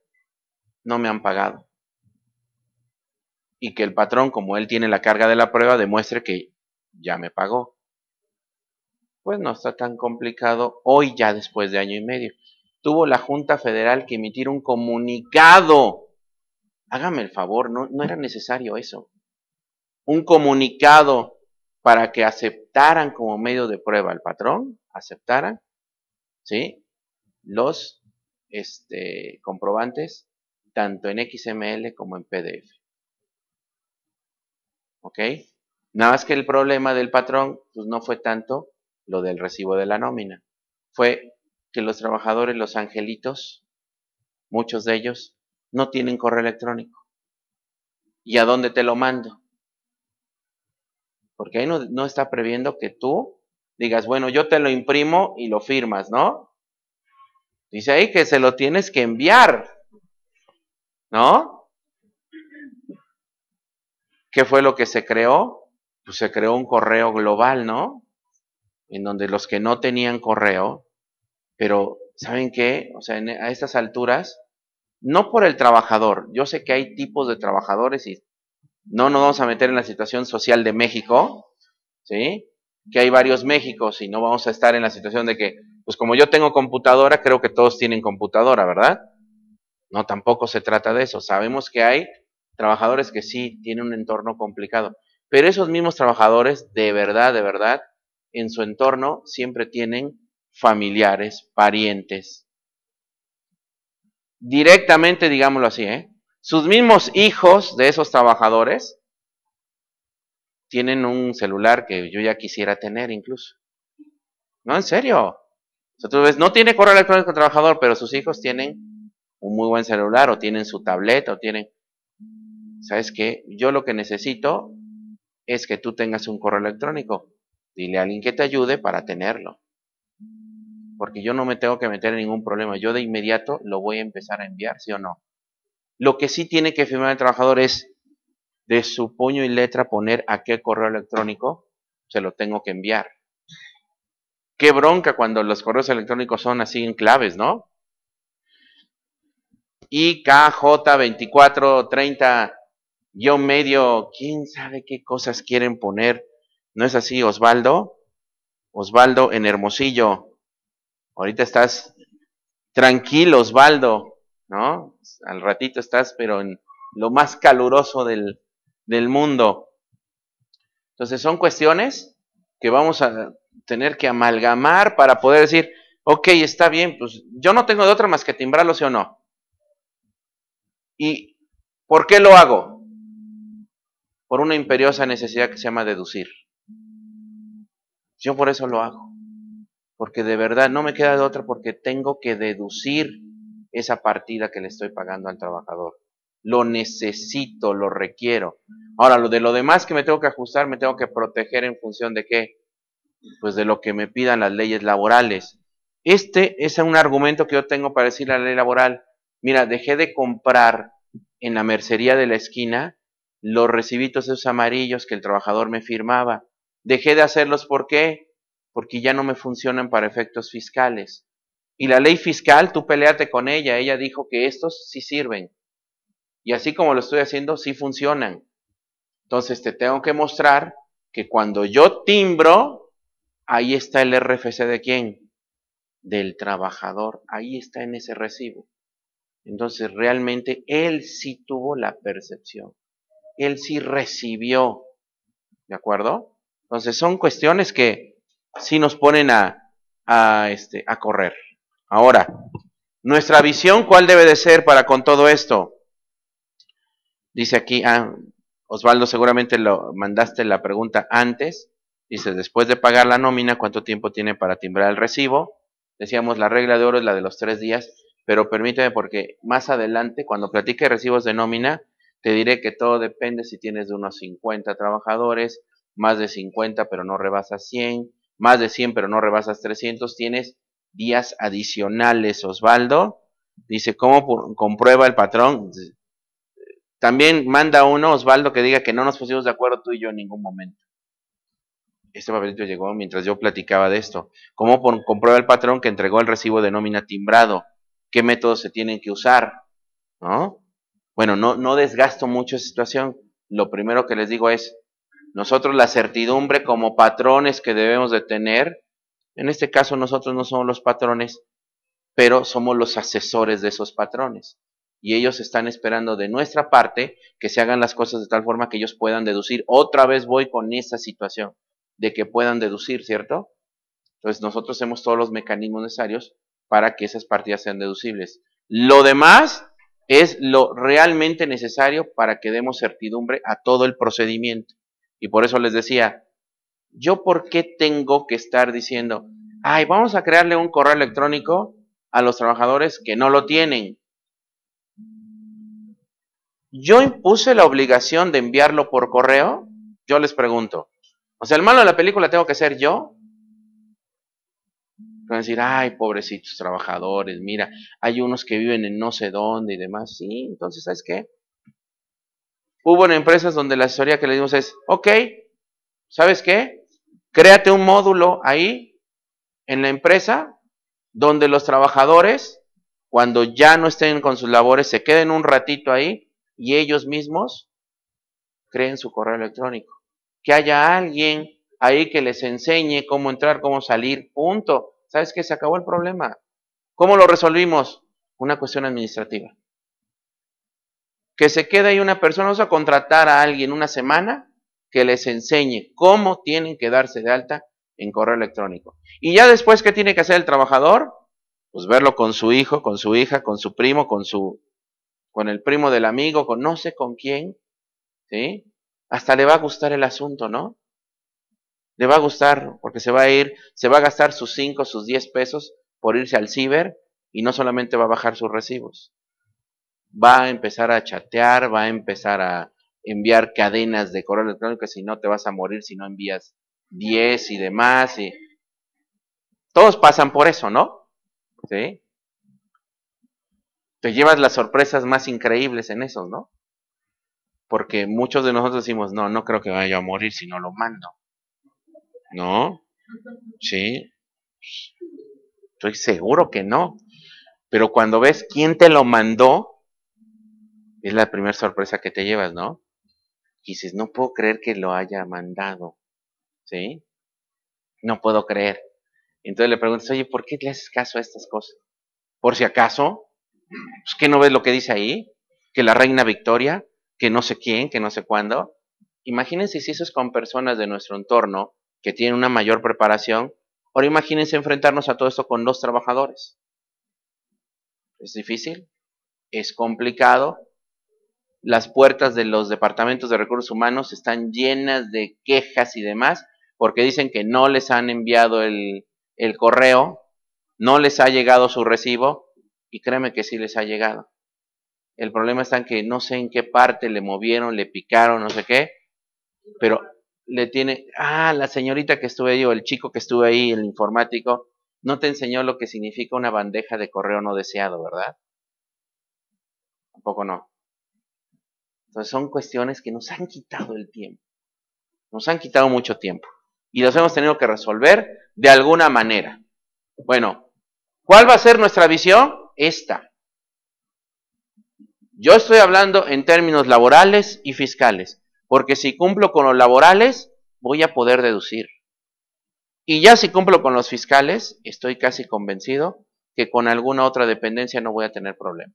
no me han pagado. Y que el patrón, como él tiene la carga de la prueba, demuestre que ya me pagó. Pues no está tan complicado hoy ya después de año y medio. Tuvo la Junta Federal que emitir un comunicado. Hágame el favor, no era necesario eso. Un comunicado para que aceptaran como medio de prueba al patrón, aceptaran, ¿sí? Los comprobantes, tanto en XML como en PDF. ¿Ok? Nada más que el problema del patrón, pues no fue tanto lo del recibo de la nómina. Fue que los trabajadores, los angelitos, muchos de ellos, no tienen correo electrónico. ¿Y a dónde te lo mando? Porque ahí no está previendo que tú digas, bueno, yo te lo imprimo y lo firmas, ¿no? Dice ahí que se lo tienes que enviar, ¿no? ¿Qué fue lo que se creó? Pues se creó un correo global, ¿no? En donde los que no tenían correo, pero ¿saben qué? O sea, a estas alturas, no por el trabajador, yo sé que hay tipos de trabajadores y no nos vamos a meter en la situación social de México, ¿sí? Que hay varios Méxicos y no vamos a estar en la situación de que, pues como yo tengo computadora, creo que todos tienen computadora, ¿verdad? No, tampoco se trata de eso. Sabemos que hay trabajadores que sí tienen un entorno complicado, pero esos mismos trabajadores, de verdad, en su entorno siempre tienen familiares, parientes. Directamente, digámoslo así, sus mismos hijos de esos trabajadores tienen un celular que yo ya quisiera tener incluso. No, en serio. O sea, tú ves, no tiene correo electrónico el trabajador, pero sus hijos tienen un muy buen celular o tienen su tableta o tienen... ¿Sabes qué? Yo lo que necesito es que tú tengas un correo electrónico. Dile a alguien que te ayude para tenerlo. Porque yo no me tengo que meter en ningún problema. Yo de inmediato lo voy a empezar a enviar, ¿sí o no? Lo que sí tiene que firmar el trabajador es de su puño y letra poner a qué correo electrónico se lo tengo que enviar. Qué bronca cuando los correos electrónicos son así en claves, ¿no? IKJ2430 medio, quién sabe qué cosas quieren poner. ¿No es así, Osvaldo? Osvaldo en Hermosillo. Ahorita estás tranquilo, Osvaldo, ¿no? Al ratito estás, pero en lo más caluroso del mundo. Entonces son cuestiones que vamos a tener que amalgamar para poder decir, ok, está bien, pues yo no tengo de otra más que timbrarlo, ¿sí o no? ¿Y por qué lo hago? Por una imperiosa necesidad que se llama deducir. Yo por eso lo hago. Porque de verdad no me queda de otra porque tengo que deducir esa partida que le estoy pagando al trabajador. Lo necesito, lo requiero. Ahora, lo demás que me tengo que ajustar, me tengo que proteger en función de qué? Pues de lo que me pidan las leyes laborales. Este es un argumento que yo tengo para decirle a la ley laboral. Mira, dejé de comprar en la mercería de la esquina los recibitos esos amarillos que el trabajador me firmaba. Dejé de hacerlos, ¿por qué? Porque ya no me funcionan para efectos fiscales. Y la ley fiscal, tú peleate con ella. Ella dijo que estos sí sirven. Y así como lo estoy haciendo, sí funcionan. Entonces te tengo que mostrar que cuando yo timbro, ahí está el RFC de quién? Del trabajador. Ahí está en ese recibo. Entonces realmente él sí tuvo la percepción. Él sí recibió. ¿De acuerdo? Entonces son cuestiones que sí nos ponen a correr. Ahora, nuestra visión, ¿cuál debe de ser para con todo esto? Dice aquí, Osvaldo, seguramente lo mandaste la pregunta antes. Dice, después de pagar la nómina, ¿cuánto tiempo tiene para timbrar el recibo? Decíamos, la regla de oro es la de los 3 días, pero permíteme porque más adelante, cuando platique recibos de nómina, te diré que todo depende si tienes de unos 50 trabajadores, más de 50 pero no rebasas 100, más de 100 pero no rebasas 300, tienes días adicionales, Osvaldo. Dice, ¿cómo comprueba el patrón? También manda uno, Osvaldo, que diga que no nos pusimos de acuerdo tú y yo en ningún momento. Este papelito llegó mientras yo platicaba de esto. ¿Cómo comprueba el patrón que entregó el recibo de nómina timbrado? ¿Qué métodos se tienen que usar? ¿No? Bueno, no desgasto mucho esa situación. Lo primero que les digo es, nosotros la certidumbre como patrones que debemos de tener, en este caso nosotros no somos los patrones, pero somos los asesores de esos patrones. Y ellos están esperando de nuestra parte que se hagan las cosas de tal forma que ellos puedan deducir. Otra vez voy con esa situación de que puedan deducir, ¿cierto? Entonces nosotros hacemos todos los mecanismos necesarios para que esas partidas sean deducibles. Lo demás es lo realmente necesario para que demos certidumbre a todo el procedimiento. Y por eso les decía, ¿yo por qué tengo que estar diciendo, ay, vamos a crearle un correo electrónico a los trabajadores que no lo tienen? ¿Yo impuse la obligación de enviarlo por correo? Yo les pregunto. O sea, el malo de la película tengo que ser yo. Van a decir, ay, pobrecitos trabajadores, mira, hay unos que viven en no sé dónde y demás. Sí, entonces, ¿sabes qué? Hubo en empresas donde la asesoría que le dimos es, ok, ¿sabes qué? Créate un módulo ahí en la empresa donde los trabajadores, cuando ya no estén con sus labores, se queden un ratito ahí y ellos mismos creen su correo electrónico. Que haya alguien ahí que les enseñe cómo entrar, cómo salir, punto. ¿Sabes qué? Se acabó el problema. ¿Cómo lo resolvimos? Una cuestión administrativa. Que se quede ahí una persona, vamos a contratar a alguien una semana que les enseñe cómo tienen que darse de alta en correo electrónico. Y ya después, ¿qué tiene que hacer el trabajador? Pues verlo con su hijo, con su hija, con su primo, con el primo del amigo, con no sé con quién, ¿sí? Hasta le va a gustar el asunto, ¿no? Le va a gustar, porque se va a gastar sus 5, sus 10 pesos por irse al ciber y no solamente va a bajar sus recibos. Va a empezar a chatear, va a empezar a enviar cadenas de correo electrónico, si no te vas a morir si no envías 10 y demás. Y todos pasan por eso, ¿no? ¿Sí? Te llevas las sorpresas más increíbles en esos, ¿no? Porque muchos de nosotros decimos, no creo que vaya a morir si no lo mando. ¿No? Sí. Estoy seguro que no. Pero cuando ves quién te lo mandó, es la primera sorpresa que te llevas, ¿no? Y dices, no puedo creer que lo haya mandado. ¿Sí? No puedo creer. Entonces le preguntas, oye, ¿por qué le haces caso a estas cosas? Por si acaso, pues, ¿qué no ves lo que dice ahí? Que la reina Victoria, que no sé quién, que no sé cuándo. Imagínense si eso es con personas de nuestro entorno que tienen una mayor preparación. Ahora imagínense enfrentarnos a todo esto con 2 trabajadores. ¿Es difícil? ¿Es complicado? Las puertas de los departamentos de recursos humanos están llenas de quejas y demás, porque dicen que no les han enviado el correo, no les ha llegado su recibo, y créeme que sí les ha llegado. El problema está en que no sé en qué parte le movieron, le picaron, no sé qué, pero le tiene, la señorita que estuve ahí, o el chico que estuve ahí, el informático, no te enseñó lo que significa una bandeja de correo no deseado, ¿verdad? Tampoco no. Entonces son cuestiones que nos han quitado el tiempo. Nos han quitado mucho tiempo. Y los hemos tenido que resolver de alguna manera. Bueno, ¿cuál va a ser nuestra visión? Esta. Yo estoy hablando en términos laborales y fiscales. Porque si cumplo con los laborales, voy a poder deducir. Y ya si cumplo con los fiscales, estoy casi convencido que con alguna otra dependencia no voy a tener problema.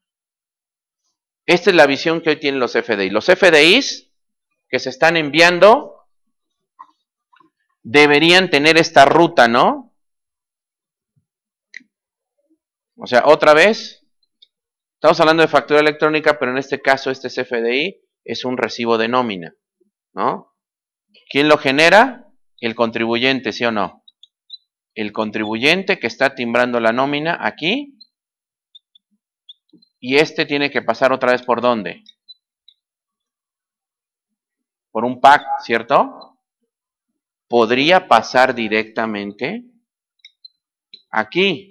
Esta es la visión que hoy tienen los FDI. Los FDIs que se están enviando deberían tener esta ruta, ¿no? O sea, otra vez, estamos hablando de factura electrónica, pero en este caso este CFDI es un recibo de nómina, ¿no? ¿Quién lo genera? el contribuyente, ¿sí o no? El contribuyente que está timbrando la nómina aquí, y este tiene que pasar otra vez ¿por dónde? Por un PAC, ¿cierto? Podría pasar directamente aquí.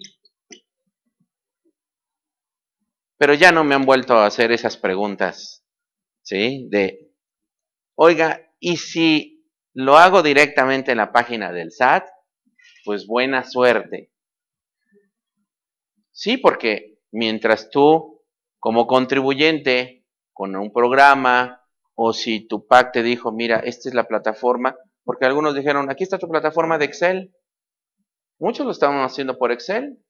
Pero ya no me han vuelto a hacer esas preguntas, ¿sí? De, oiga, ¿y si lo hago directamente en la página del SAT? Pues buena suerte. Sí, porque mientras tú, como contribuyente, con un programa, o si tu PAC te dijo, mira, esta es la plataforma, porque algunos dijeron, aquí está tu plataforma de Excel. Muchos lo estaban haciendo por Excel.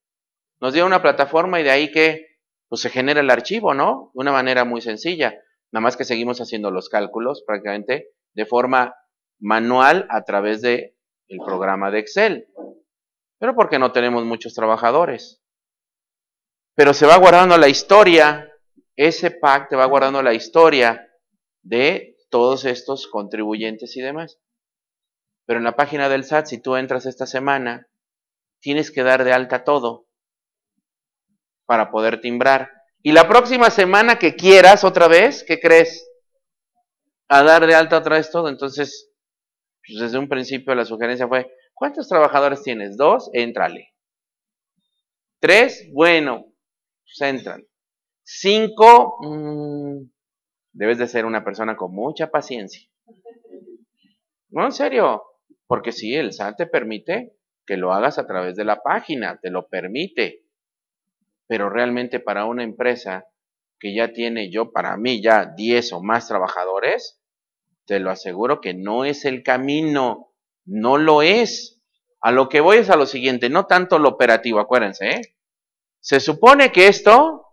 Nos dio una plataforma y de ahí que pues se genera el archivo, ¿no? De una manera muy sencilla. Nada más que seguimos haciendo los cálculos prácticamente de forma manual a través de el programa de Excel. Pero porque no tenemos muchos trabajadores. Pero se va guardando la historia, ese PAC te va guardando la historia de todos estos contribuyentes y demás. Pero en la página del SAT, si tú entras esta semana, tienes que dar de alta todo para poder timbrar. Y la próxima semana que quieras otra vez, ¿qué crees? A dar de alta otra vez todo. Entonces, pues desde un principio la sugerencia fue, ¿cuántos trabajadores tienes? 2, éntrale. 3, bueno, pues entran. 5, debes de ser una persona con mucha paciencia. No, en serio, porque sí, el SAT te permite que lo hagas a través de la página, te lo permite. Pero realmente para una empresa que ya tiene, para mí ya 10 o más trabajadores, te lo aseguro que no es el camino, no lo es. A lo que voy es a lo siguiente, no tanto lo operativo, acuérdense, ¿eh? Se supone que esto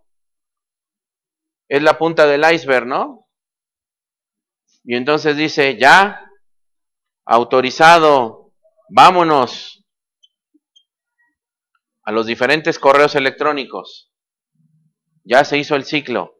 es la punta del iceberg, ¿no? Y entonces dice, ya, autorizado, vámonos a los diferentes correos electrónicos. Ya se hizo el ciclo.